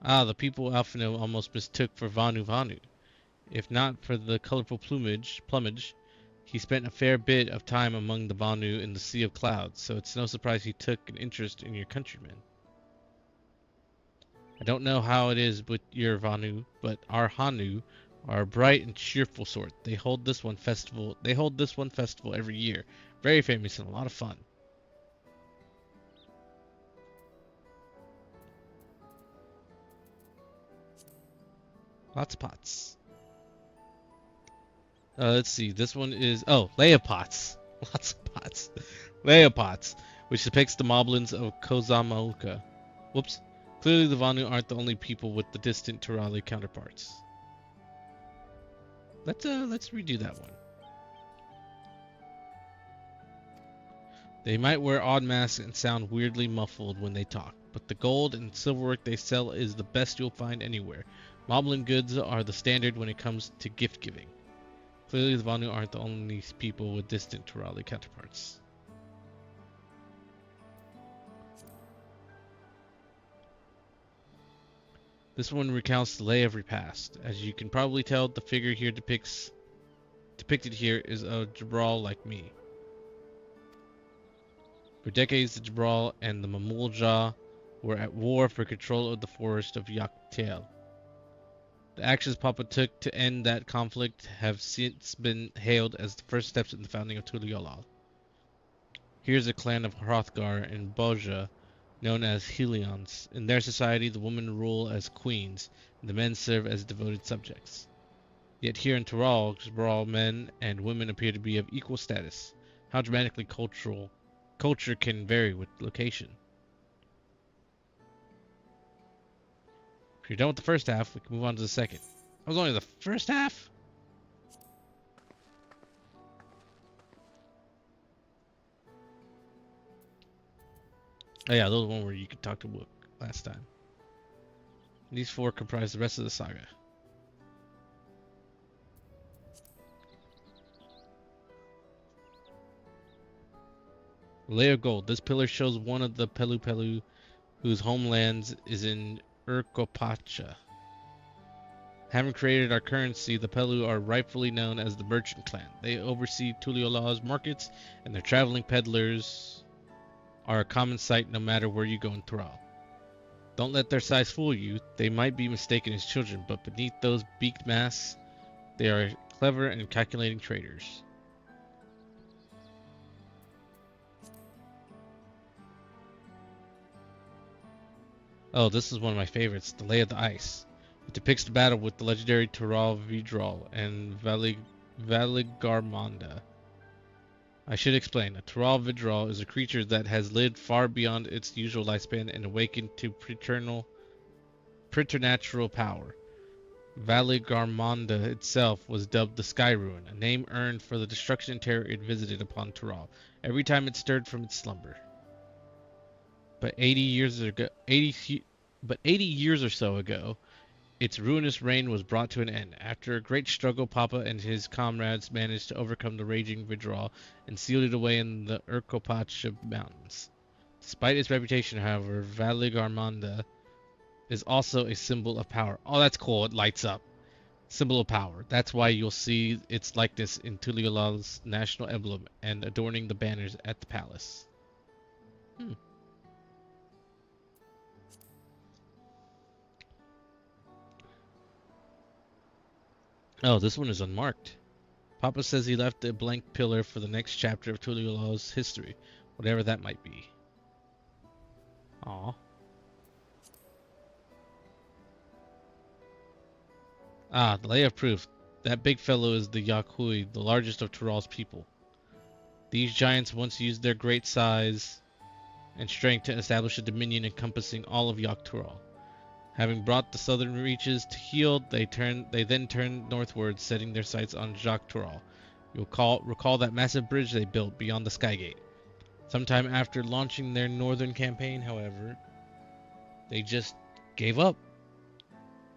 Ah, the people Alphino almost mistook for Vanu Vanu. If not for the colorful plumage, he spent a fair bit of time among the Vanu in the Sea of Clouds, so it's no surprise he took an interest in your countrymen. I don't know how it is with your Vanu, but our Hanu are a bright and cheerful sort. They hold this one festival every year. Very famous and a lot of fun. Lots of pots. Let's see. This one is Leia pots. Lots of pots. Leia pots, which depicts the moblins of Kozamoka. Whoops. Clearly the Vanu aren't the only people with the distant Turali counterparts. Let's redo that one. They might wear odd masks and sound weirdly muffled when they talk, but the gold and silverwork they sell is the best you'll find anywhere. Moblin goods are the standard when it comes to gift giving. Clearly the Vanu aren't the only people with distant Turali counterparts. This one recounts the lay of repast. As you can probably tell, the figure here depicted here is a Jabral like me. For decades, the Jabral and the Mamulja were at war for control of the forest of Yaktail. The actions Papa took to end that conflict have since been hailed as the first steps in the founding of Tuliolal. Here's a clan of Hrothgar and Boja, known as Helions. In their society, the women rule as queens, and the men serve as devoted subjects. Yet here in Tyrol, men and women appear to be of equal status. How dramatically culture can vary with location. If you're done with the first half, we can move on to the second. That was only the first half? Oh yeah, those are the one where you could talk to Wook last time. These four comprise the rest of the saga. Layer of Gold. This pillar shows one of the Pelu whose homelands is in Urkopacha. Having created our currency, the Pelu are rightfully known as the Merchant Clan. They oversee Tuliolala's markets, and their traveling peddlers are a common sight no matter where you go in Thrall. Don't let their size fool you. They might be mistaken as children, but beneath those beaked masks, they are clever and calculating traders. Oh, this is one of my favorites, the Lay of the Ice. It depicts the battle with the legendary Tural Vidral and Valigarmonda. I should explain. A Tural Vidral is a creature that has lived far beyond its usual lifespan and awakened to preternatural power. Valigarmonda itself was dubbed the Sky Ruin, a name earned for the destruction and terror it visited upon Tural every time it stirred from its slumber. But 80 years or so ago, its ruinous reign was brought to an end. After a great struggle, Papa and his comrades managed to overcome the raging Vidral and sealed it away in the Urkopacha Mountains. Despite its reputation, however, Valigarmonda is also a symbol of power. Oh, that's cool. It lights up. Symbol of power. That's why you'll see its likeness in Tuliolala's national emblem and adorning the banners at the palace. Oh, this one is unmarked. Papa says he left a blank pillar for the next chapter of Tuliolala's history, whatever that might be. Aw. Ah, the Lay of Proof. That big fellow is the Yakui, the largest of Tural's people. These giants once used their great size and strength to establish a dominion encompassing all of Yaktural. Having brought the southern reaches to heel, they then turned northward, setting their sights on Jaktural. You'll recall that massive bridge they built beyond the Skygate. Sometime after launching their northern campaign, however, they just gave up.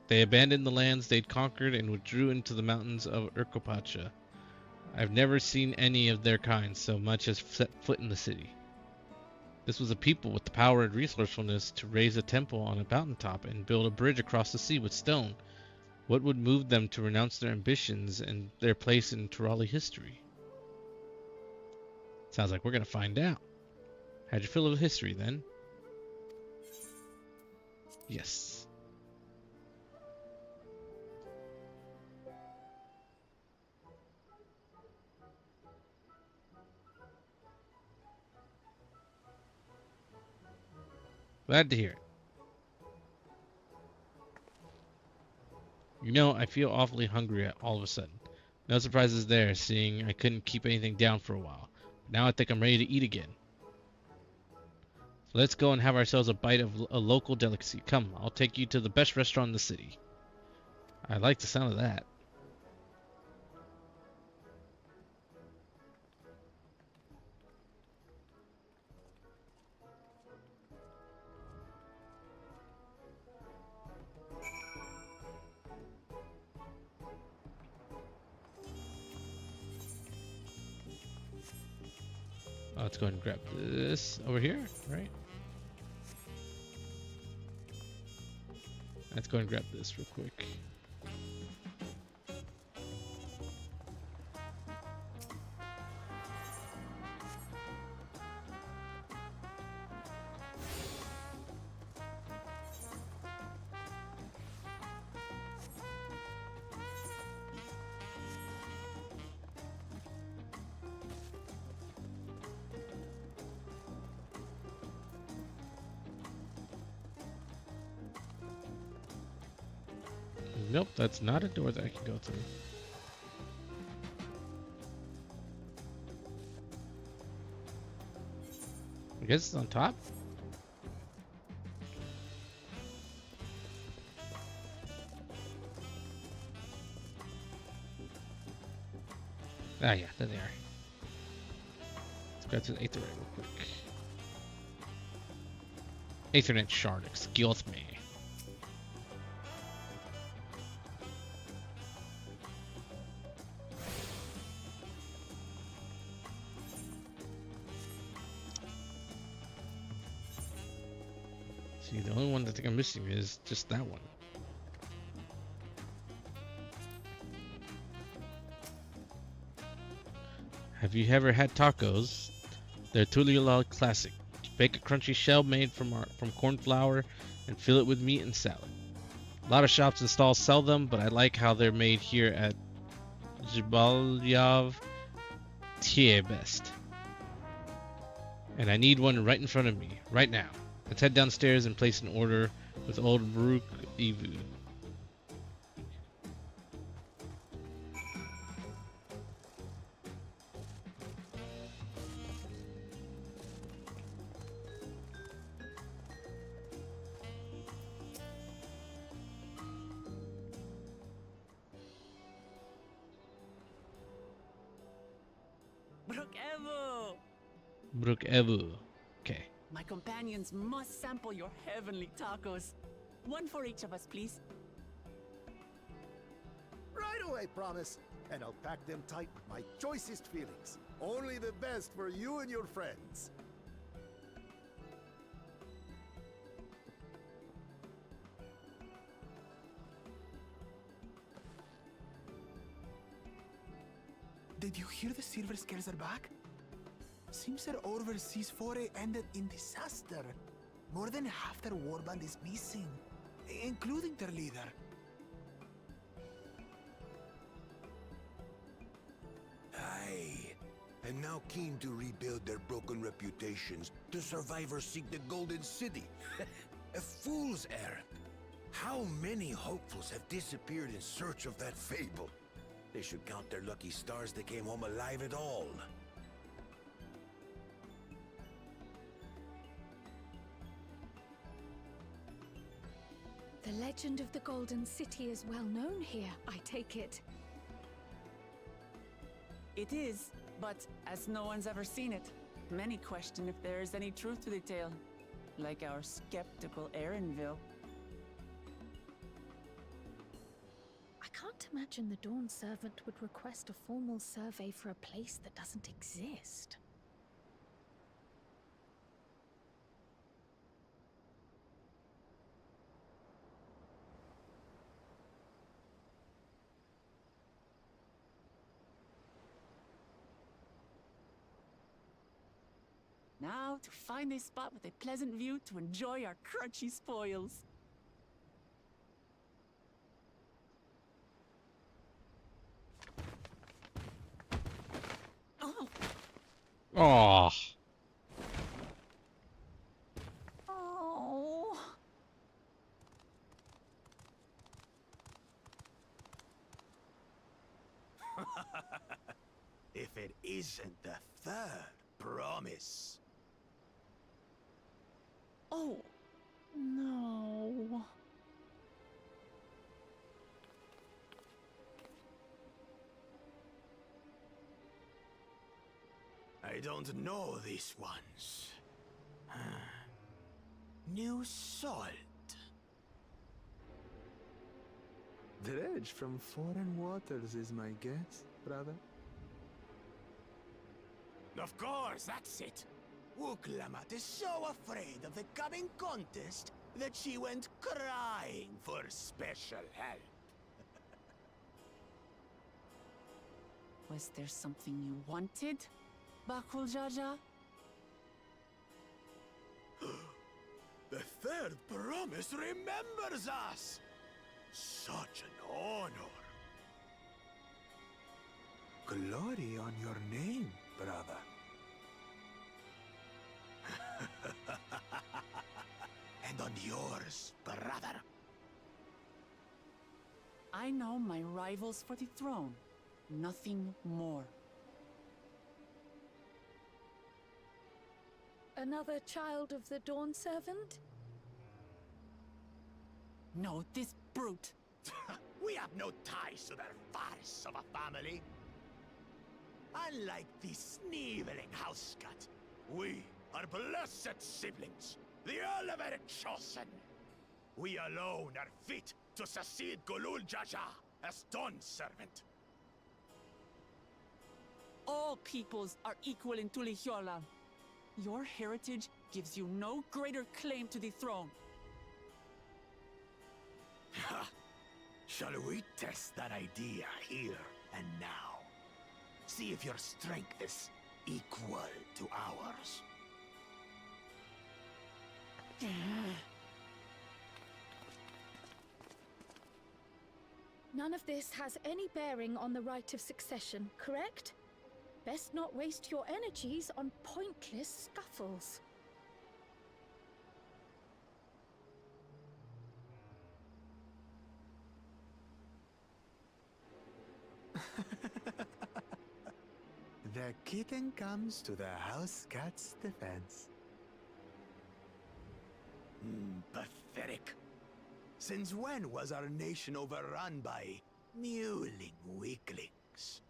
They abandoned the lands they'd conquered and withdrew into the mountains of Urkopacha. I've never seen any of their kind so much as set foot in the city. This was a people with the power and resourcefulness to raise a temple on a mountaintop and build a bridge across the sea with stone. What would move them to renounce their ambitions and their place in Turali history? Sounds like we're going to find out. How'd you feel of history then? Yes. Glad to hear it. You know, I feel awfully hungry all of a sudden. No surprises there, seeing I couldn't keep anything down for a while. Now I think I'm ready to eat again. So let's go and have ourselves a bite of a local delicacy. Come, I'll take you to the best restaurant in the city. I like the sound of that. Let's go ahead and grab this over here, right? Let's go ahead and grab this real quick. Nope, that's not a door that I can go through. I guess it's on top? Ah, yeah, there they are. Let's grab to the Aetherite real quick. Aethernet shard, excuse me. See, the only one that I think I'm missing is just that one. Have you ever had tacos? They're Tulilal classic. Bake a crunchy shell made from corn flour and fill it with meat and salad. A lot of shops and stalls sell them, but I like how they're made here at Jibalyav Tie best. And I need one right in front of me, right now. Let's head downstairs and place an order with old Bruk Ivu. Brook Evo! Bruk Evu. Okay. My companions must sample your heavenly tacos. One for each of us, please. Right away, promise. And I'll pack them tight with my choicest feelings. Only the best for you and your friends. Did you hear the Silver Scales are back? Seems their overseas foray ended in disaster. More than half their warband is missing, including their leader. Aye. And now keen to rebuild their broken reputations, the survivors seek the Golden City. A fool's errand. How many hopefuls have disappeared in search of that fable? They should count their lucky stars they came home alive at all. The legend of the Golden City is well known here, I take it. It is, but as no one's ever seen it, many question if there is any truth to the tale. Like our skeptical Erinville. I can't imagine the Dawn Servant would request a formal survey for a place that doesn't exist. Now to find a spot with a pleasant view to enjoy our crunchy spoils. Oh! Oh. Oh! If it isn't the third promise. Oh! No. I don't know these ones. New salt. Dredge from foreign waters is my guess, brother. Of course, that's it. Wuklamat is so afraid of the coming contest that she went crying for special help. Was there something you wanted, Bakul Jaja? The third promise remembers us! Such an honor. Glory on your name, brother. And on yours, brother. I know my rivals for the throne. Nothing more. Another child of the Dawn Servant? No, this brute. We have no ties to their farce of a family. Unlike the sneevling house cat, we are blessed siblings, the elevated chosen. We alone are fit to succeed Golul Jaja as Dawn Servant. All peoples are equal in Tulihiola. Your heritage gives you no greater claim to the throne. Ha! Shall we test that idea here and now? See if your strength is equal to ours. None of this has any bearing on the right of succession, correct? Best not waste your energies on pointless scuffles. The kitten comes to the house cat's defense. Pathetic. Since when was our nation overrun by mewling weaklings?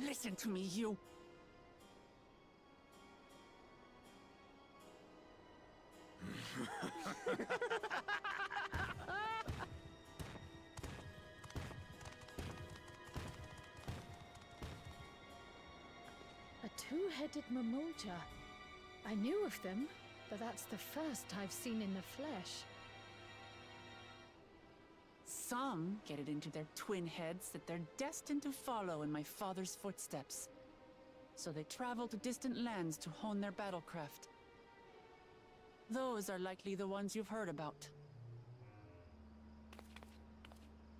Listen to me, you. A two-headed Mamulja. I knew of them, but that's the first I've seen in the flesh. Some get it into their twin heads that they're destined to follow in my father's footsteps. So they travel to distant lands to hone their battlecraft. Those are likely the ones you've heard about.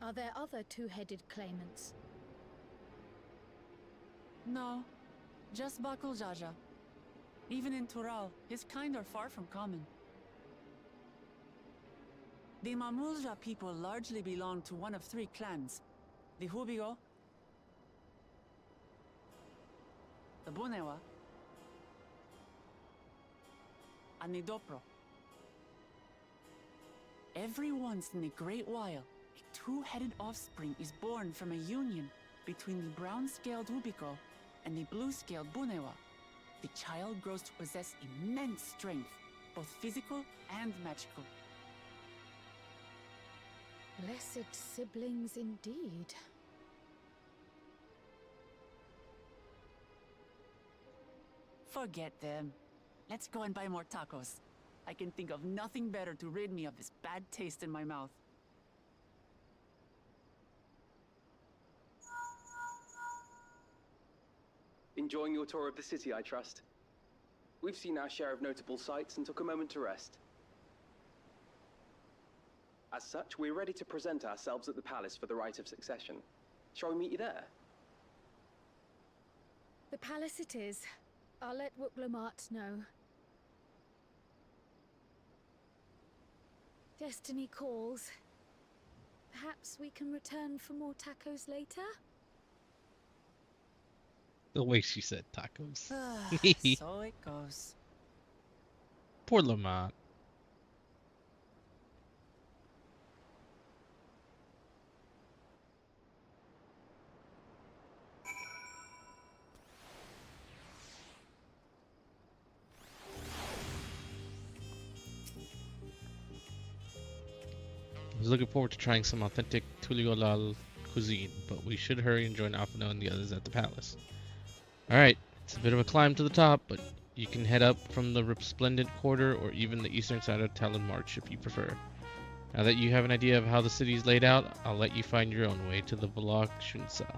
Are there other two-headed claimants? No, just Bakul Jaja. Even in Tural, his kind are far from common. The Mamulja people largely belong to one of three clans. The Hubigo, the Bunewa, and the Dopro. Every once in a great while, a two-headed offspring is born from a union between the brown-scaled Hubico and the blue-scaled Bunewa. The child grows to possess immense strength, both physical and magical. Blessed siblings indeed. Forget them. Let's go and buy more tacos. I can think of nothing better to rid me of this bad taste in my mouth. Enjoying your tour of the city, I trust. We've seen our share of notable sights and took a moment to rest. As such, we're ready to present ourselves at the palace for the rite of succession. Shall we meet you there? The palace it is. I'll let Wuklamart know. Destiny calls. Perhaps we can return for more tacos later? The way she said tacos. So it goes. Poor Lamont. I was looking forward to trying some authentic Tuliolal cuisine, but we should hurry and join Alphino and the others at the palace. Alright, it's a bit of a climb to the top, but you can head up from the Resplendent Quarter or even the eastern side of Talon March if you prefer. Now that you have an idea of how the city is laid out, I'll let you find your own way to the Balak Shunsa.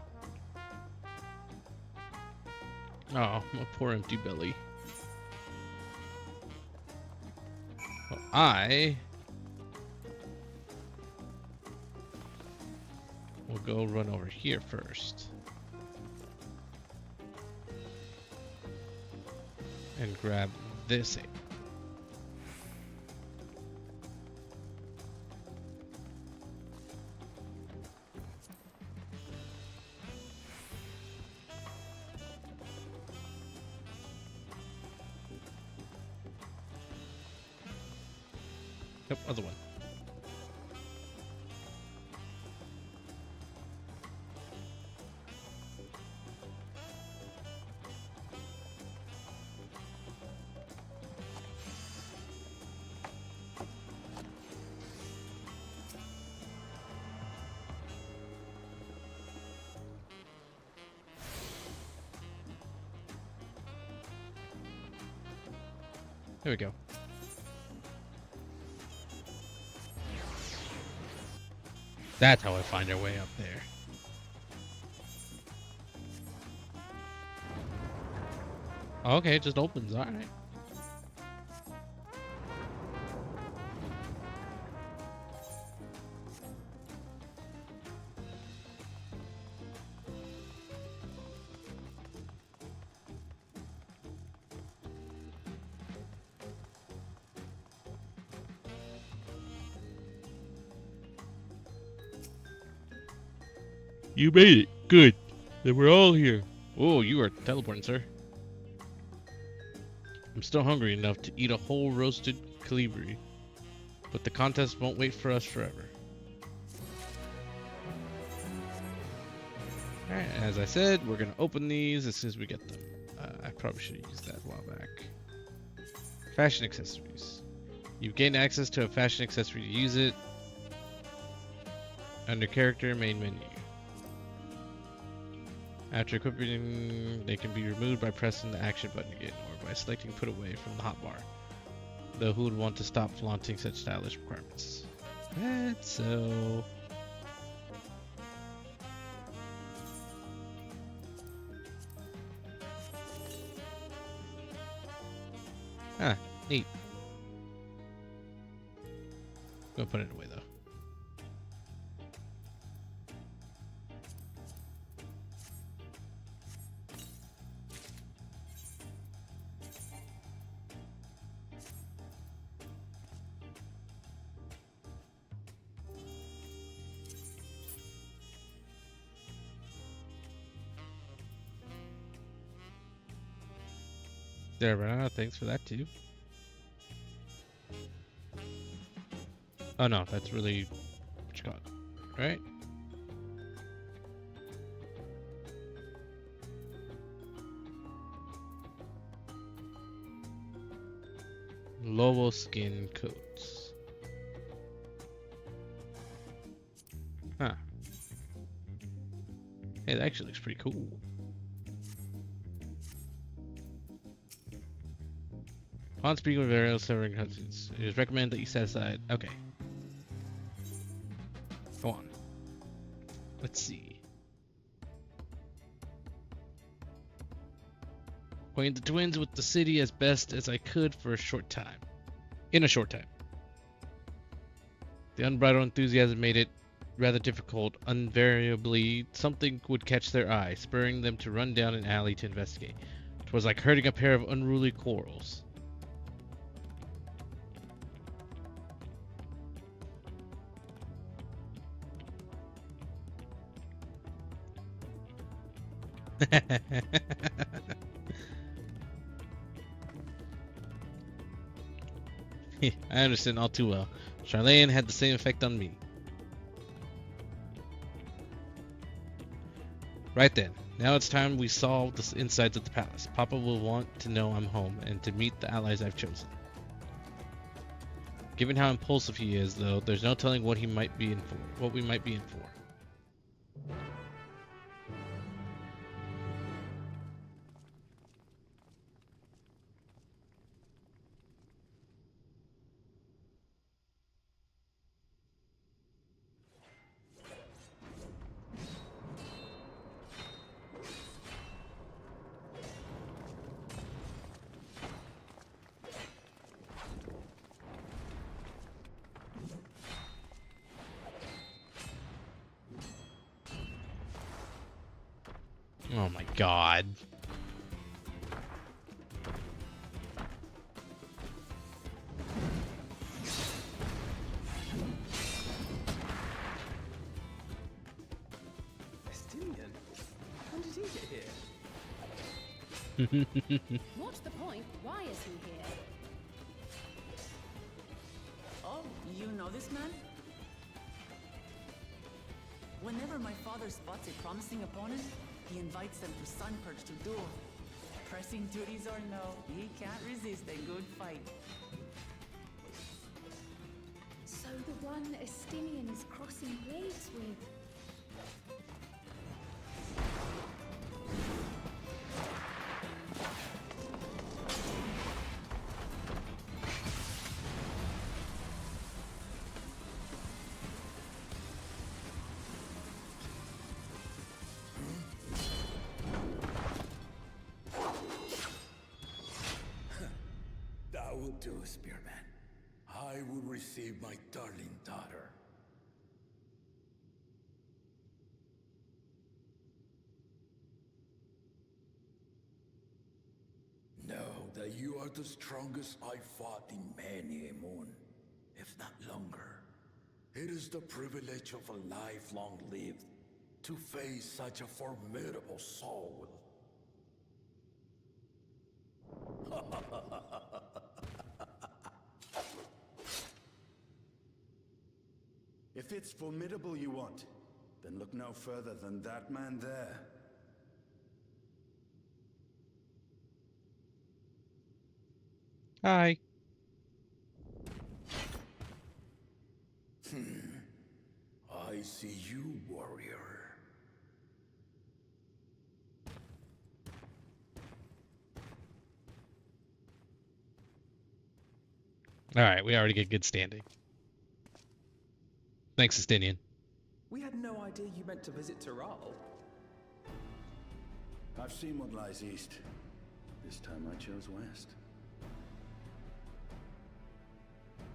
Oh, my poor empty belly. Well, I will go run over here first. And grab this ape. Yep, other one. There we go. That's how I find our way up there. Okay, it just opens, alright. You made it. Good. Then we're all here. Oh, you are teleporting, sir. I'm still hungry enough to eat a whole roasted colibri, but the contest won't wait for us forever. Alright, as I said, we're going to open these as soon as we get them. I probably should have used that a while back. Fashion accessories. You've gained access to a fashion accessory to use it. Under character, main menu. After equipping, they can be removed by pressing the action button again, or by selecting put away from the hotbar. Though who would want to stop flaunting such stylish requirements? That's so... Ah, neat. Go put it away though. There, banana. Thanks for that too. Oh no, that's really what you got, right? Lobo skin coats. Huh. Hey, that actually looks pretty cool. Upon speaking with various serving countries, it is recommended that you set aside. Okay. Go on. Let's see. Acquaint the twins with the city as best as I could for a short time. In a short time. The unbridled enthusiasm made it rather difficult. Invariably, something would catch their eye, spurring them to run down an alley to investigate. It was like herding a pair of unruly quarrels. I understand all too well. Charlene had the same effect on me. Right then. Now it's time we solve the insides of the palace. Papa will want to know I'm home and to meet the allies I've chosen. Given how impulsive he is, though, there's no telling what he might be in for. What we might be in for. Oh my god. Estinian? When did he get here? What's the point? Why is he here? Oh, you know this man? Whenever my father spots a promising opponent, he invites them to Sunperch to duel. Pressing duties or no, he can't resist a good fight. So the one Estinian is crossing blades with. That will do, Spearman. I will receive my darling daughter. Know that you are the strongest I fought in many a moon, if not longer. It is the privilege of a life long lived to face such a formidable soul. If it's formidable you want, then look no further than that man there. Hi. I see you, warrior. Alright, we already get good standing. Thanks, Estinian. We had no idea you meant to visit Tyrrell. I've seen what lies east. This time I chose west.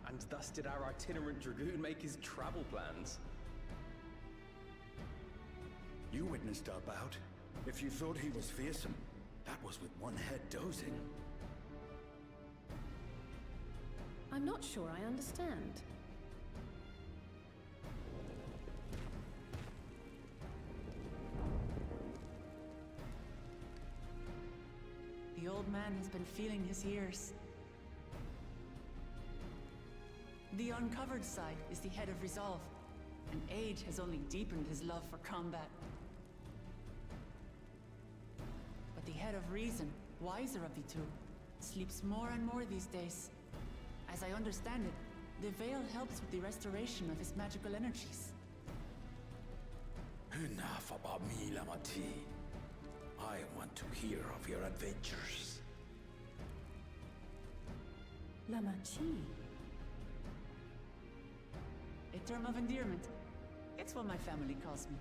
And thus did our itinerant dragoon make his travel plans. You witnessed our bout. If you thought he was fearsome, that was with one head dozing. I'm not sure I understand. The old old man has been feeling his years. The uncovered side is the head of resolve, and age has only deepened his love for combat. But the head of reason, wiser of the two, sleeps more and more these days. As I understand it, the veil helps with the restoration of his magical energies. Enough about me, Lamati. I want to hear of your adventures. Lamachi. A term of endearment. It's what my family calls me.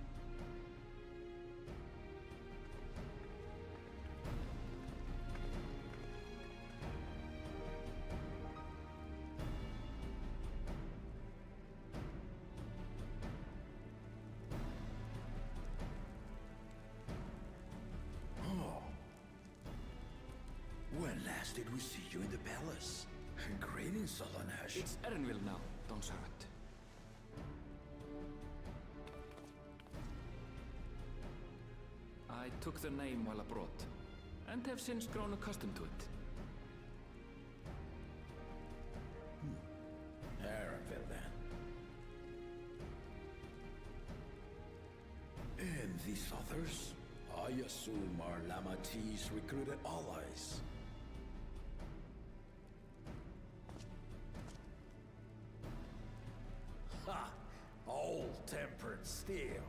When last did we see you in the palace? Greetings, Solanash. It's Erenville now, Dawntrail. I took the name while abroad, and have since grown accustomed to it. Erenville, then. And these others? I assume are Lamati's recruited allies. Ha! Old-tempered still.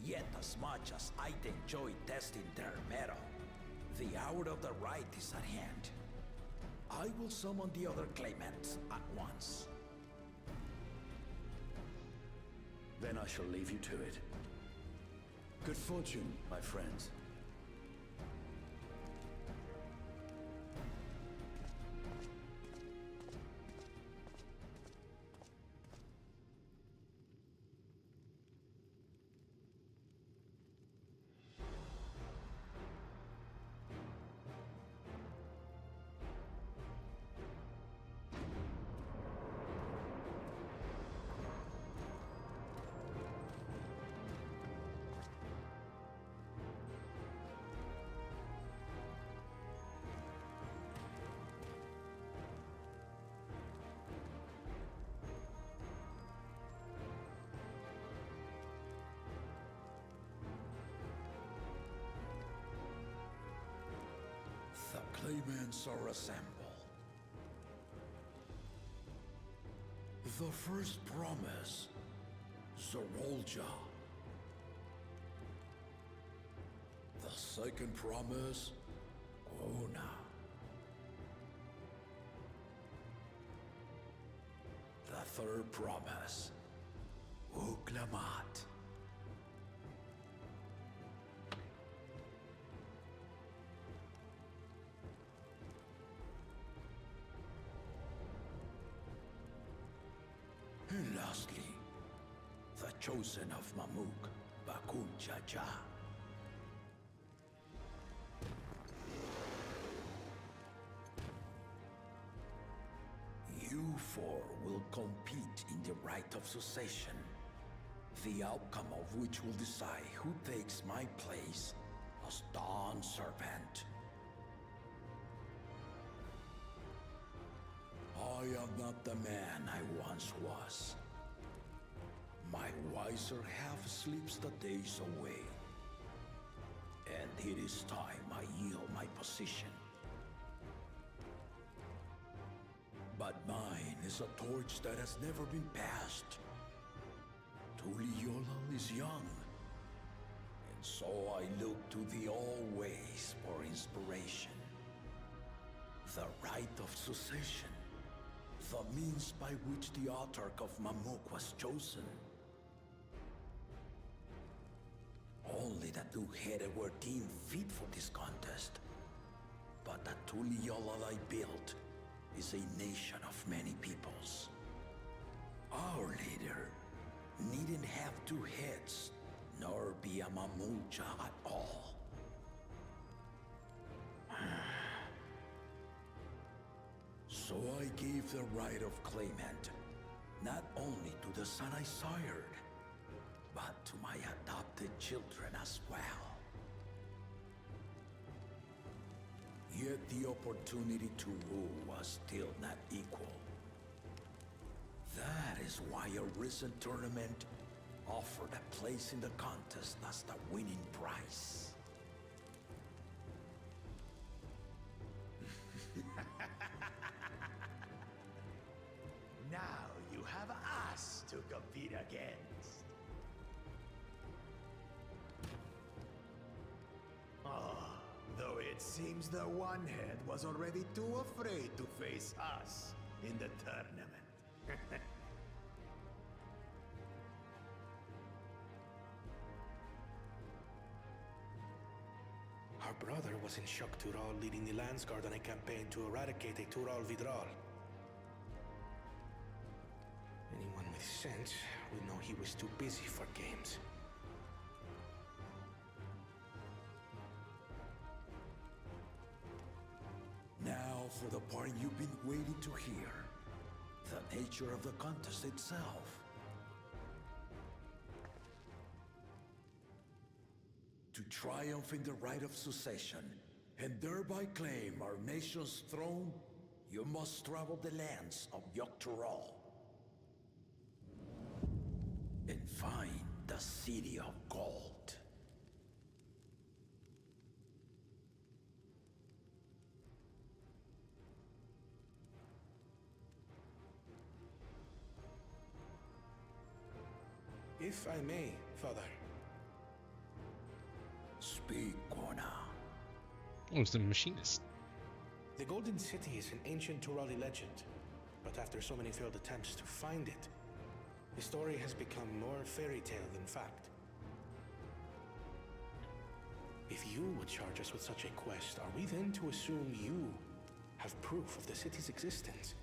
Yet as much as I'd enjoy testing their metal, the hour of the right is at hand. I will summon the other claimants at once. Then I shall leave you to it. Good fortune, my friends. The claimants are assembled. The first promise, Zorolja. The second promise, Ona. The third promise, Uklamat. And lastly, the chosen of Mamuk, Bakun Jaja. You four will compete in the rite of succession, the outcome of which will decide who takes my place as Dawn Serpent. I am not the man I once was. My wiser half sleeps the days away. And it is time I yield my position. But mine is a torch that has never been passed. Tuliola is young. And so I look to the always for inspiration. The rite of succession. The means by which the autarch of Mamuk was chosen. Only the two-headed were deemed fit for this contest. But the Tuliola I built is a nation of many peoples. Our leader needn't have two heads, nor be a Mamulja at all. So I gave the right of claimant, not only to the son I sired, but to my adopted children as well. Yet the opportunity to rule was still not equal. That is why a recent tournament offered a place in the contest as the winning prize. Now you have us to compete against. Ah, though it seems the One-Head was already too afraid to face us in the tournament. Our brother was in Shock Tural leading the Landsguard on a campaign to eradicate a Tural Vidral. Anyone with sense would know he was too busy for games. Now for the part you've been waiting to hear. The nature of the contest itself. To triumph in the right of succession, and thereby claim our nation's throne, you must travel the lands of Yogg-Tural and find the City of Gold. If I may, Father. Speak, Kona. Oh, it's the machinist. The Golden City is an ancient Turali legend, but after so many failed attempts to find it, the story has become more fairy tale than fact. If you would charge us with such a quest, are we then to assume you have proof of the city's existence?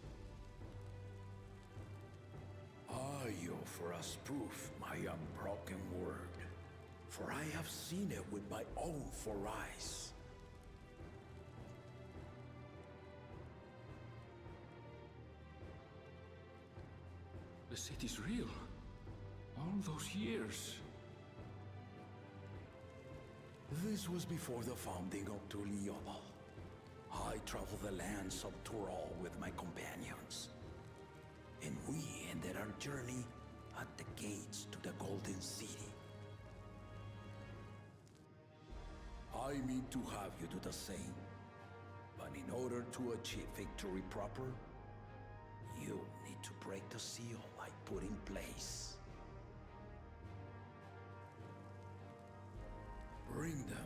I offer as proof my unbroken word, for I have seen it with my own 4 eyes. The city's real. All those years. This was before the founding of Tuliyollal. I traveled the lands of Tural with my companions, and we ended our journey at the gates to the Golden City. I mean to have you do the same, but in order to achieve victory proper, you need to break the seal I put in place. Bring them.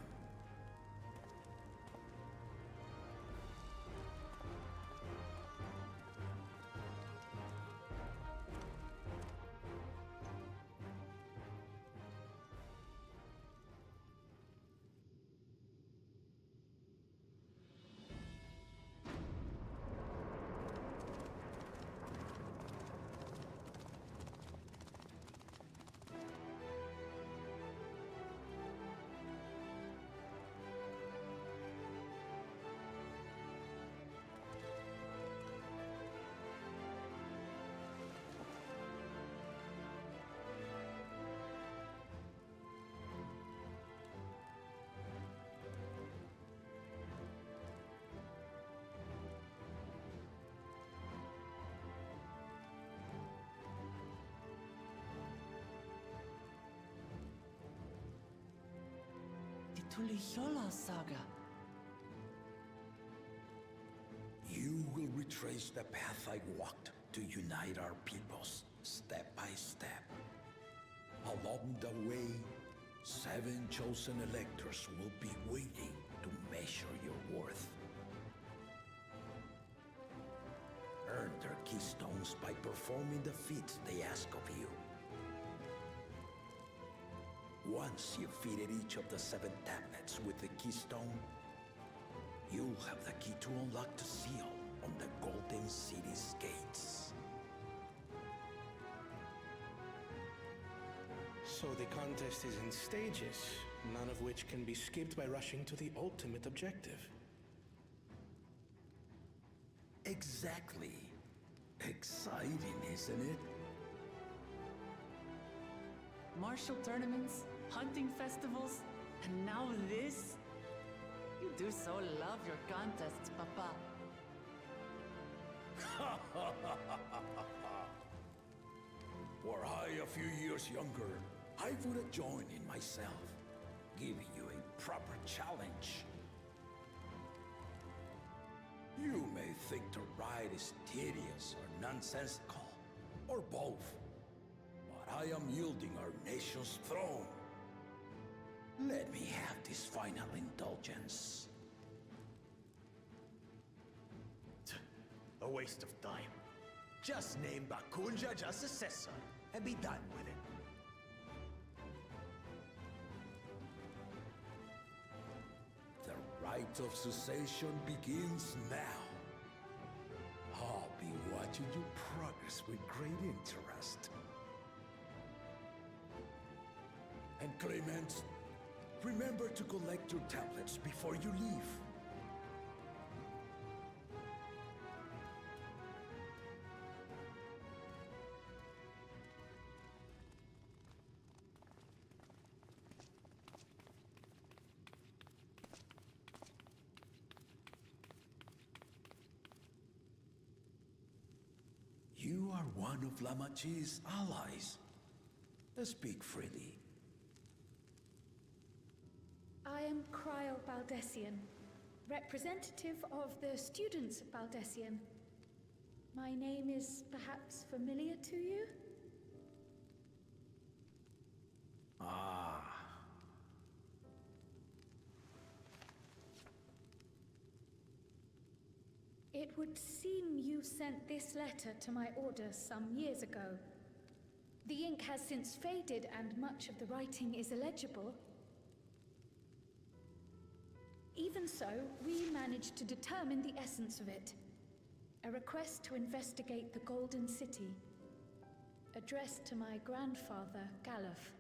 Tuliyollal saga. You will retrace the path I walked to unite our peoples, step by step. Along the way, 7 chosen electors will be waiting to measure your worth. Earn their keystones by performing the feats they ask of you. Once you've fitted each of the 7 tablets with the keystone, you'll have the key to unlock the seal on the Golden City's gates. So the contest is in stages, none of which can be skipped by rushing to the ultimate objective. Exactly. Exciting, isn't it? Martial tournaments, hunting festivals, and now this? You do so love your contests, Papa. Were I a few years younger, I would have joined in myself, giving you a proper challenge. You may think the ride is tedious or nonsensical, or both, but I am yielding our nation's throne. Let me have this final indulgence. A waste of time. Just name Bakunja as successor and be done with it. The rite of succession begins now. I'll be watching you progress with great interest. And Clemens, remember to collect your tablets before you leave. You are one of Lamachi's allies. Speak freely. I am Cryle Baldessian, representative of the students of Baldessian. My name is perhaps familiar to you? Ah. It would seem you sent this letter to my order some years ago. The ink has since faded and much of the writing is illegible. Even so, we managed to determine the essence of it. A request to investigate the Golden City, addressed to my grandfather, Galuf.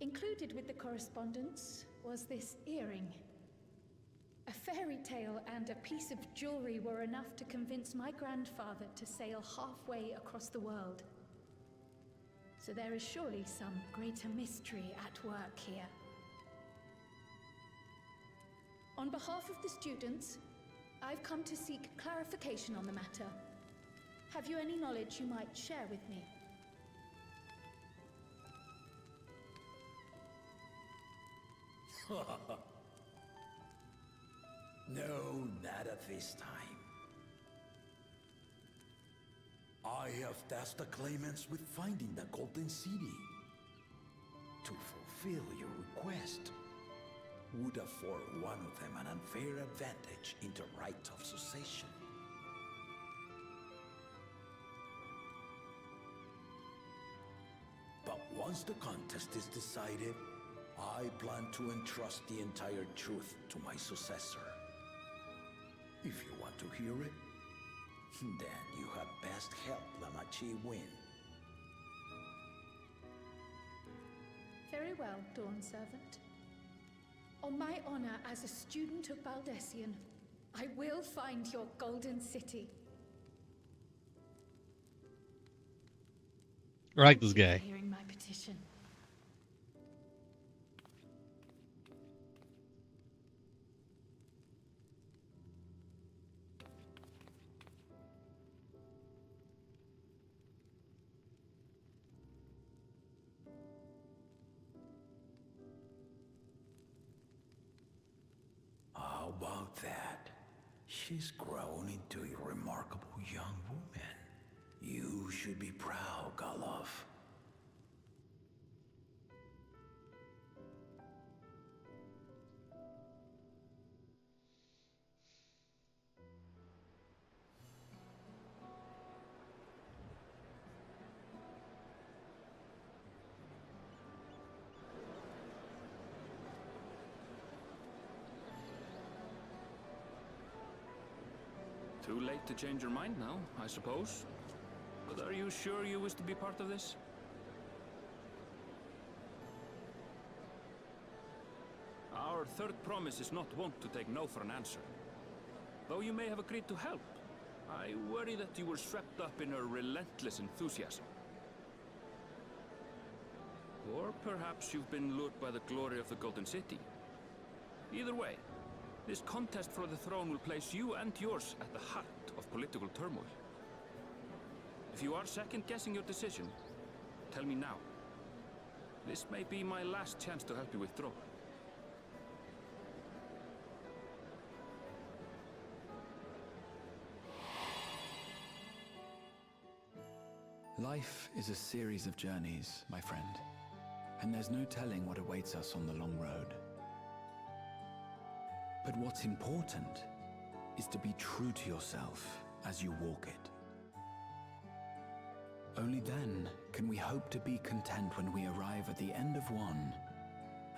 Included with the correspondence was this earring. A fairy tale and a piece of jewelry were enough to convince my grandfather to sail halfway across the world. So there is surely some greater mystery at work here. On behalf of the students, I've come to seek clarification on the matter. Have you any knowledge you might share with me? No, not at this time. I have tasked the claimants with finding the Golden City. To fulfill your request would afford one of them an unfair advantage in the right of succession. But once the contest is decided, I plan to entrust the entire truth to my successor. If you want to hear it, then you had best help Lamachi win. Very well, Dawn Servant. On my honor as a student of Baldessian, I will find your Golden City. I like this guy. Hearing my petition. How about that? She's grown into a remarkable young woman. You should be proud, Galuf. Too late to change your mind now, I suppose. But are you sure you wish to be part of this? Our third promise is not wont to take no for an answer. Though you may have agreed to help, I worry that you were swept up in her relentless enthusiasm. Or perhaps you've been lured by the glory of the Golden City, Either way, this contest for the throne will place you and yours at the heart of political turmoil. If you are second-guessing your decision, tell me now. This may be my last chance to help you withdraw. Life is a series of journeys, my friend, and there's no telling what awaits us on the long road. But what's important is to be true to yourself as you walk it. Only then can we hope to be content when we arrive at the end of one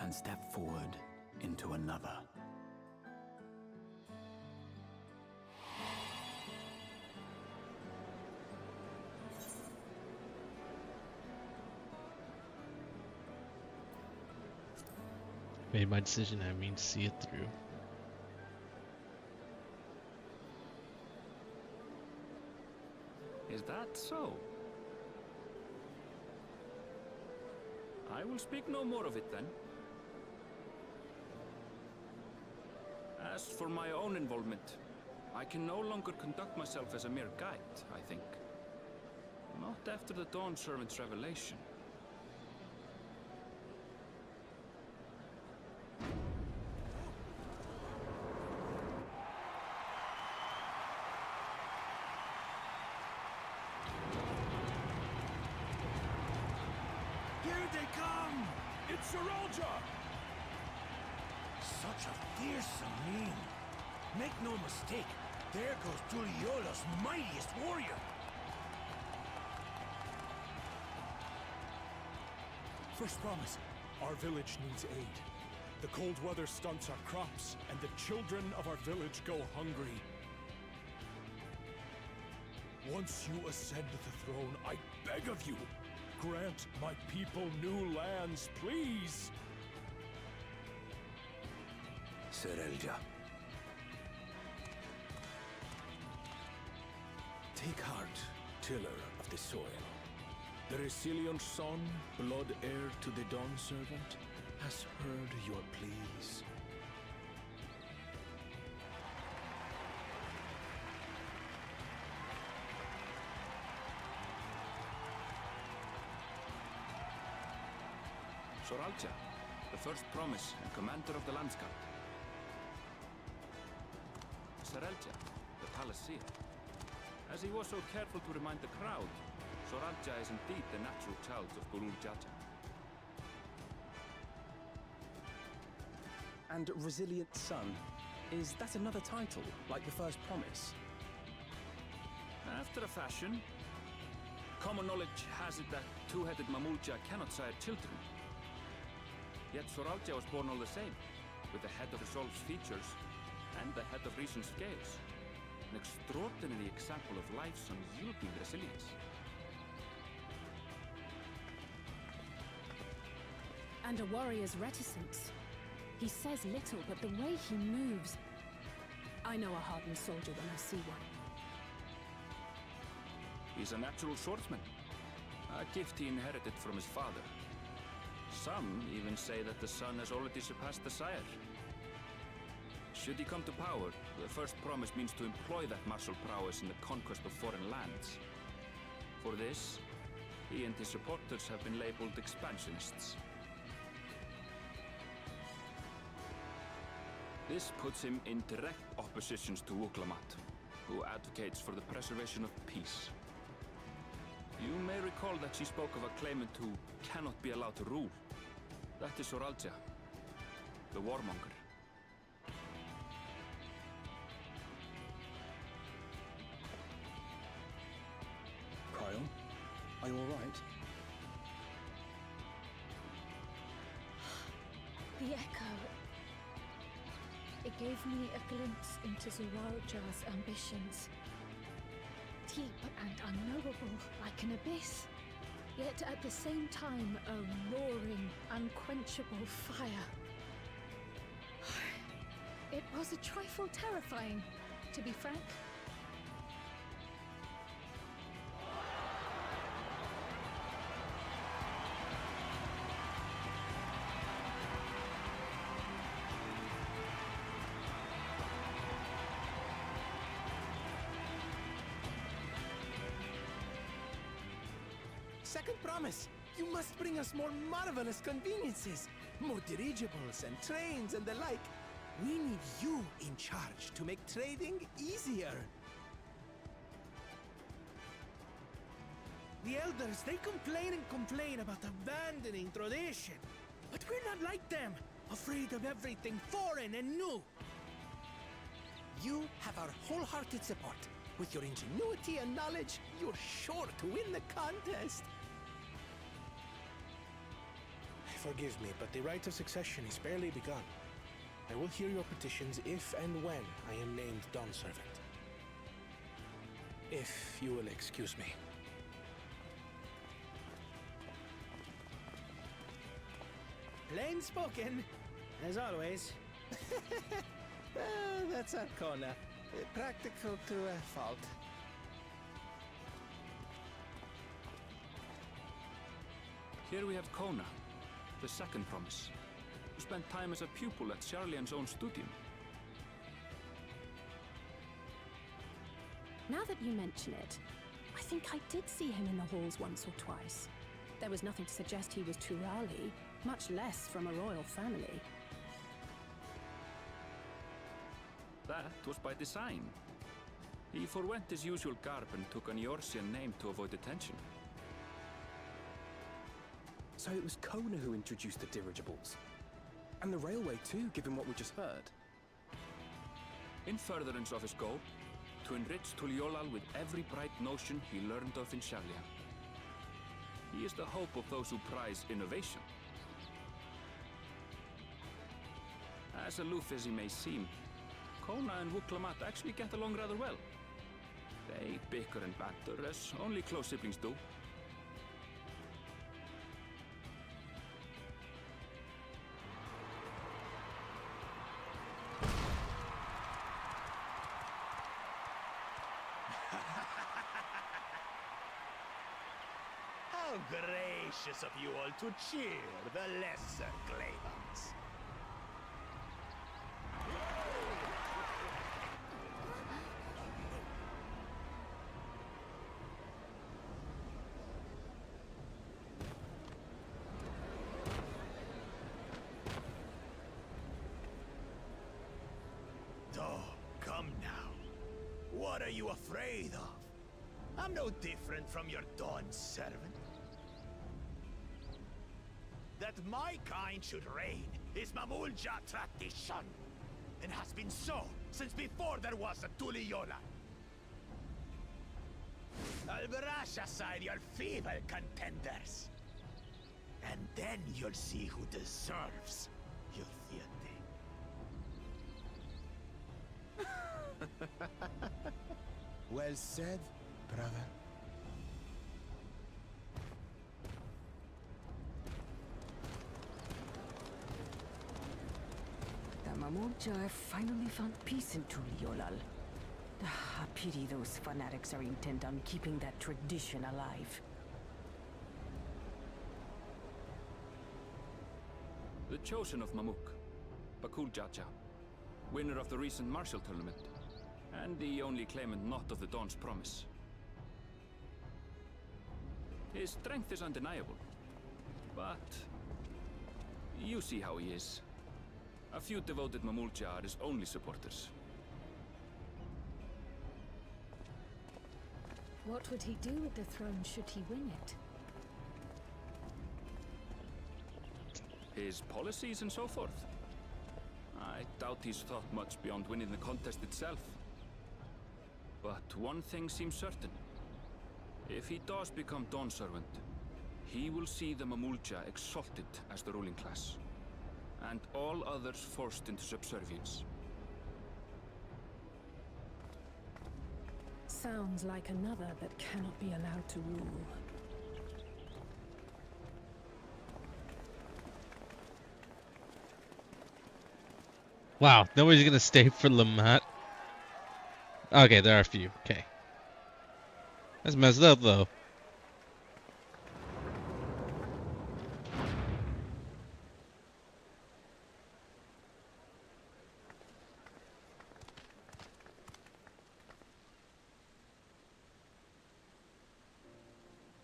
and step forward into another. Made my decision, I mean to see it through. Is that so? I will speak no more of it then. As for my own involvement, I can no longer conduct myself as a mere guide, I think. Not after the Dawn Servant's revelation. Here they come! It's Seralja! Such a fearsome name. Make no mistake, there goes Tuliola's mightiest warrior. First promise, our village needs aid. The cold weather stunts our crops, and the children of our village go hungry. Once you ascend the throne, I beg of you, grant my people new lands, please! Seralja. Take heart, tiller of the soil. The resilient son, blood heir to the Dawn Servant, has heard your pleas. Seralja, the first promise and commander of the Landsguard. Seralja, the Palaceer. As he was so careful to remind the crowd, Seralja is indeed the natural child of Gurul Jaja. And Resilient Son, is that another title, like the first promise? After a fashion, common knowledge has it that two-headed Mamulja cannot sire children. Yet Seralja was born all the same, with the head of Resolve's features and the head of Reason's scales. An extraordinary example of life's unyielding resilience. And a warrior's reticence. He says little, but the way he moves... I know a hardened soldier when I see one. He's a natural swordsman, a gift he inherited from his father. Some even say that the son has already surpassed the sire. Should he come to power, the first promise means to employ that martial prowess in the conquest of foreign lands. For this, he and his supporters have been labeled expansionists. This puts him in direct opposition to Uklamat, who advocates for the preservation of peace. You may recall that she spoke of a claimant who cannot be allowed to rule. That is Seralja, the warmonger. Kyle, are you alright? The echo. It gave me a glimpse into Seralja's ambitions. Deep and unknowable, like an abyss. Yet at the same time, a roaring, unquenchable fire. It was a trifle terrifying, to be frank. second promise. You must bring us more marvelous conveniences. More dirigibles and trains and the like. We need you in charge to make trading easier. The elders, they complain and complain about abandoning tradition. But we're not like them, afraid of everything foreign and new. You have our wholehearted support. With your ingenuity and knowledge, you're sure to win the contest. Forgive me, but the rite of succession is barely begun. I will hear your petitions if and when I am named Dawn Servant. If you will excuse me. Plain spoken, as always. That's Arcona. Practical to a fault. Here we have Kona, the second promise, who spent time as a pupil at Charlian's own studium. Now that you mention it, I think I did see him in the halls once or twice. There was nothing to suggest he was Turali, much less from a royal family. That was by design. He forwent his usual garb and took an Eorzean name to avoid attention. So it was Kona who introduced the dirigibles. And the railway too, given what we just heard. In furtherance of his goal, to enrich Tuliolal with every bright notion he learned of in Charlia. He is the hope of those who prize innovation. As aloof as he may seem, Kona and Wuklamat actually get along rather well. They bicker and banter as only close siblings do. How gracious of you all to cheer the lesser Glavans. Come now. What are you afraid of? I'm no different from your Dawn servant. That my kind should reign is Mamulja tradition, and has been so since before there was a Tuliola. I'll brush aside your feeble contenders, and then you'll see who deserves your fealty. Well said, brother. The Mamulja have finally found peace in Tuliolal. I pity those fanatics are intent on keeping that tradition alive. The chosen of Mamuk, Bakul Jaja, winner of the recent martial tournament, and the only claimant not of the Dawn's promise. His strength is undeniable, but you see how he is. A few devoted Mamulja are his only supporters. What would he do with the throne should he win it? His policies and so forth. I doubt he's thought much beyond winning the contest itself. But one thing seems certain. If he does become Dawn Servant, he will see the Mamulja exalted as the ruling class, and all others forced into subservience. Sounds like another that cannot be allowed to rule. Wow, nobody's gonna stay for Lamont. Okay, there are a few. Okay. That's messed up, though.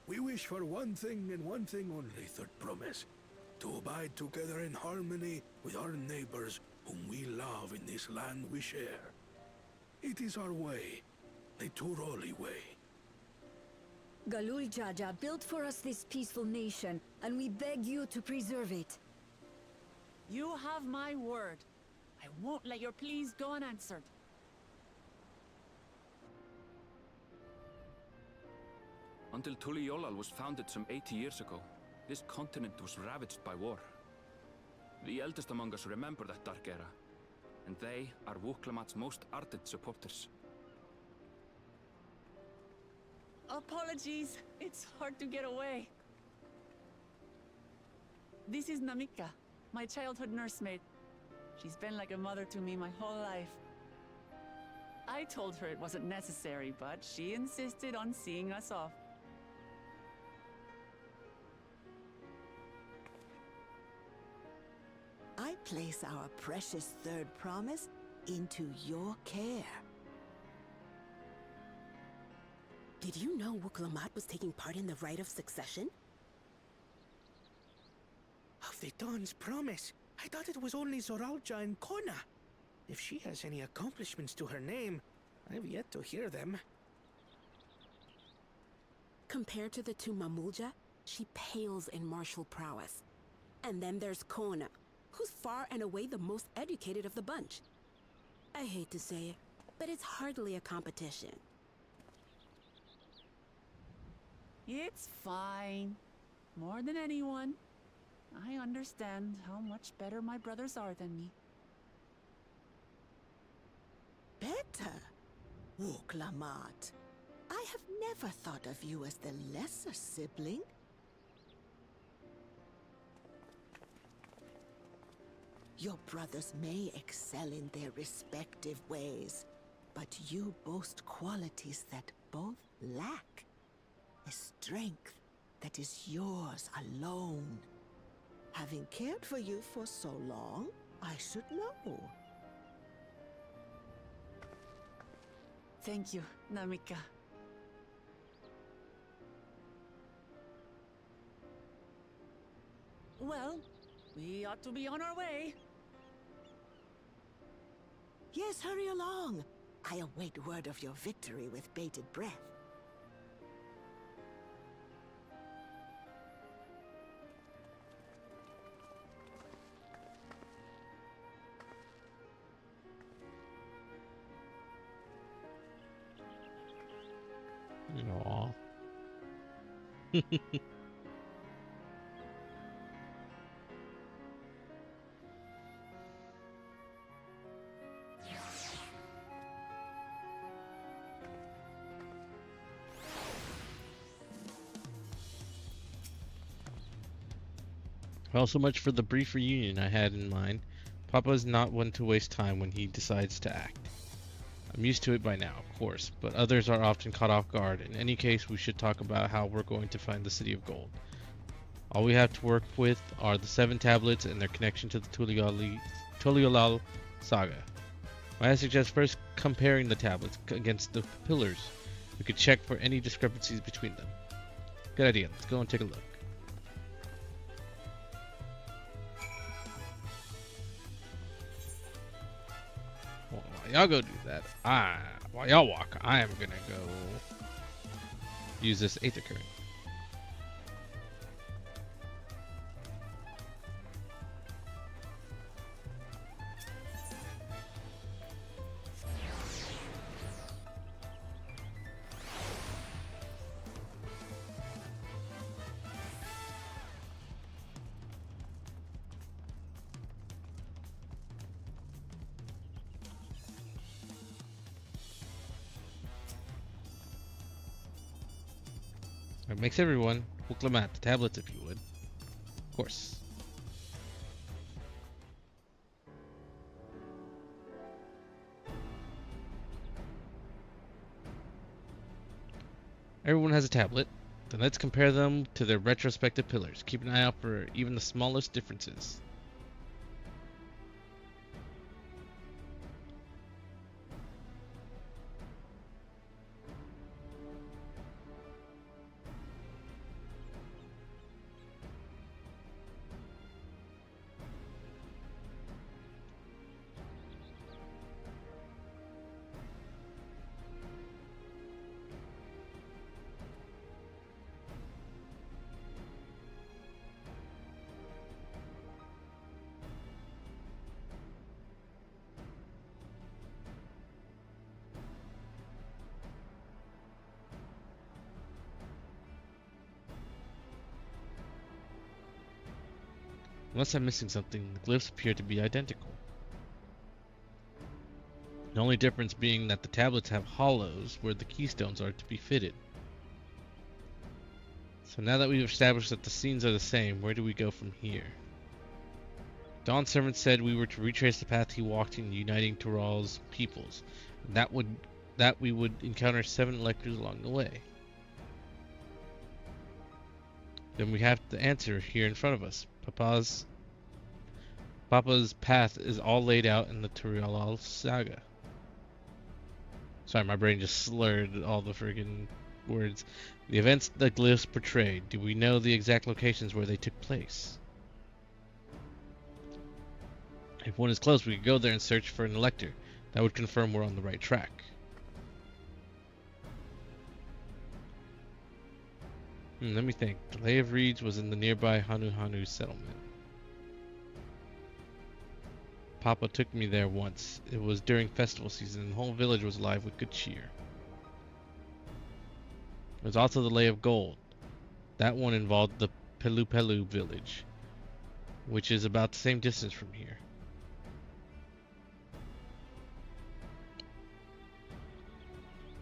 We wish for one thing and one thing only, Third Promise. To abide together in harmony with our neighbors whom we love in this land we share. It is our way, the Turoli way. Galul Jaja built for us this peaceful nation, and we beg you to preserve it. You have my word. I won't let your pleas go unanswered. Until Tuliolal was founded some 80 years ago, this continent was ravaged by war. The eldest among us remember that dark era, and they are Wuklamat's most ardent supporters. Apologies, it's hard to get away. This is Namika, my childhood nursemaid. She's been like a mother to me my whole life. I told her it wasn't necessary, but she insisted on seeing us off. I place our precious third promise into your care. Did you know Wuklamat was taking part in the rite of succession? Of the Dawn's promise? I thought it was only Zoralja and Kona. If she has any accomplishments to her name, I've yet to hear them. Compared to the two Mamulja, she pales in martial prowess. And then there's Kona, who's far and away the most educated of the bunch. I hate to say it, but it's hardly a competition. It's fine. More than anyone, I understand how much better my brothers are than me. Better? Wuklamat. I have never thought of you as the lesser sibling. Your brothers may excel in their respective ways, but you boast qualities that both lack. A strength that is yours alone. Having cared for you for so long, I should know. Thank you, Namika. Well, we ought to be on our way. Yes, hurry along. I await word of your victory with bated breath. Aww. Well, so much for the brief reunion I had in mind. Papa is not one to waste time when he decides to act. I'm used to it by now, of course, but others are often caught off guard. In any case, we should talk about how we're going to find the City of Gold. All we have to work with are the 7 tablets and their connection to the Tuliolal saga. I suggest first comparing the tablets against the pillars. We could check for any discrepancies between them. Good idea, let's go and take a look. Well, while y'all go do that, while y'all walk, I am gonna go use this Aether Current. It makes everyone Wuklamat the tablets if you would. Of course. Everyone has a tablet. Then let's compare them to their retrospective pillars. Keep an eye out for even the smallest differences. Unless I'm missing something, the glyphs appear to be identical. The only difference being that the tablets have hollows where the keystones are to be fitted. So now that we've established that the scenes are the same, where do we go from here? Dawn's servant said we were to retrace the path he walked in uniting Tural's peoples. That we would encounter 7 electors along the way. Then we have the answer here in front of us. Papa's path is all laid out in the Turalal saga. Sorry, my brain just slurred all the friggin' words. The events the glyphs portrayed. Do we know the exact locations where they took place? If one is close, we could go there and search for an elector. That would confirm we're on the right track. Let me think. The Lay of Reeds was in the nearby Hanu settlement. Papa took me there once. It was during festival season and the whole village was alive with good cheer. There's also the Lay of Gold. That one involved the Pelu village, which is about the same distance from here.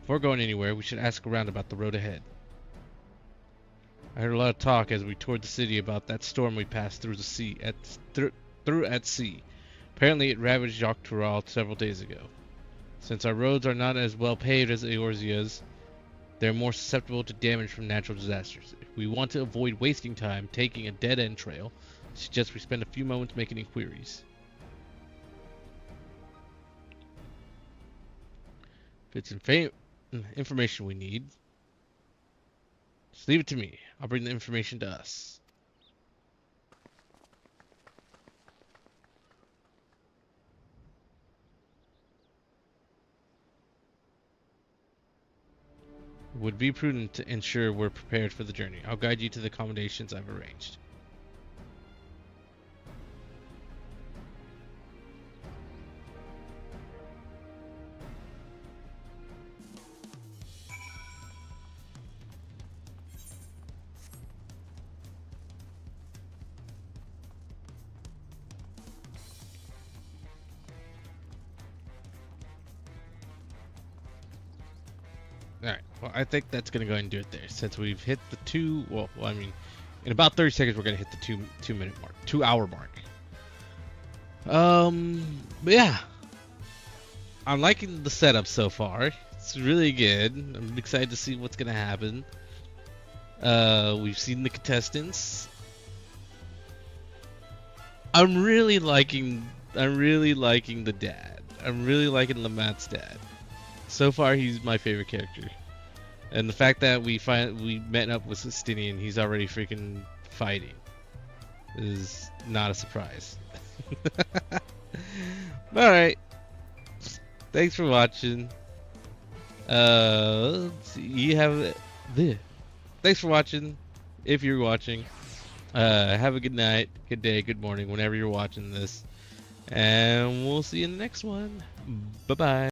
Before going anywhere, we should ask around about the road ahead. I heard a lot of talk as we toured the city about that storm we passed through the sea through at sea. Apparently it ravaged Jacques Tural several days ago. Since our roads are not as well paved as Eorzea's, they're more susceptible to damage from natural disasters. If we want to avoid wasting time taking a dead-end trail, I suggest we spend a few moments making inquiries. If it's information we need, just leave it to me. I'll bring the information to us. It would be prudent to ensure we're prepared for the journey. I'll guide you to the accommodations I've arranged. Alright, well I think that's going to go ahead and do it there. Since we've hit the in about 30 seconds we're going to hit the 2 minute mark. 2 hour mark. But yeah. I'm liking the setup so far. It's really good. I'm excited to see what's going to happen. We've seen the contestants. I'm really liking the dad. I'm really liking Lamat's dad. So far, he's my favorite character, and the fact that we met up with Justinian, he's already freaking fighting, is not a surprise. All right, thanks for watching. Let's see, you have this. Thanks for watching. If you're watching, have a good night, good day, good morning, whenever you're watching this, and we'll see you in the next one. Bye bye.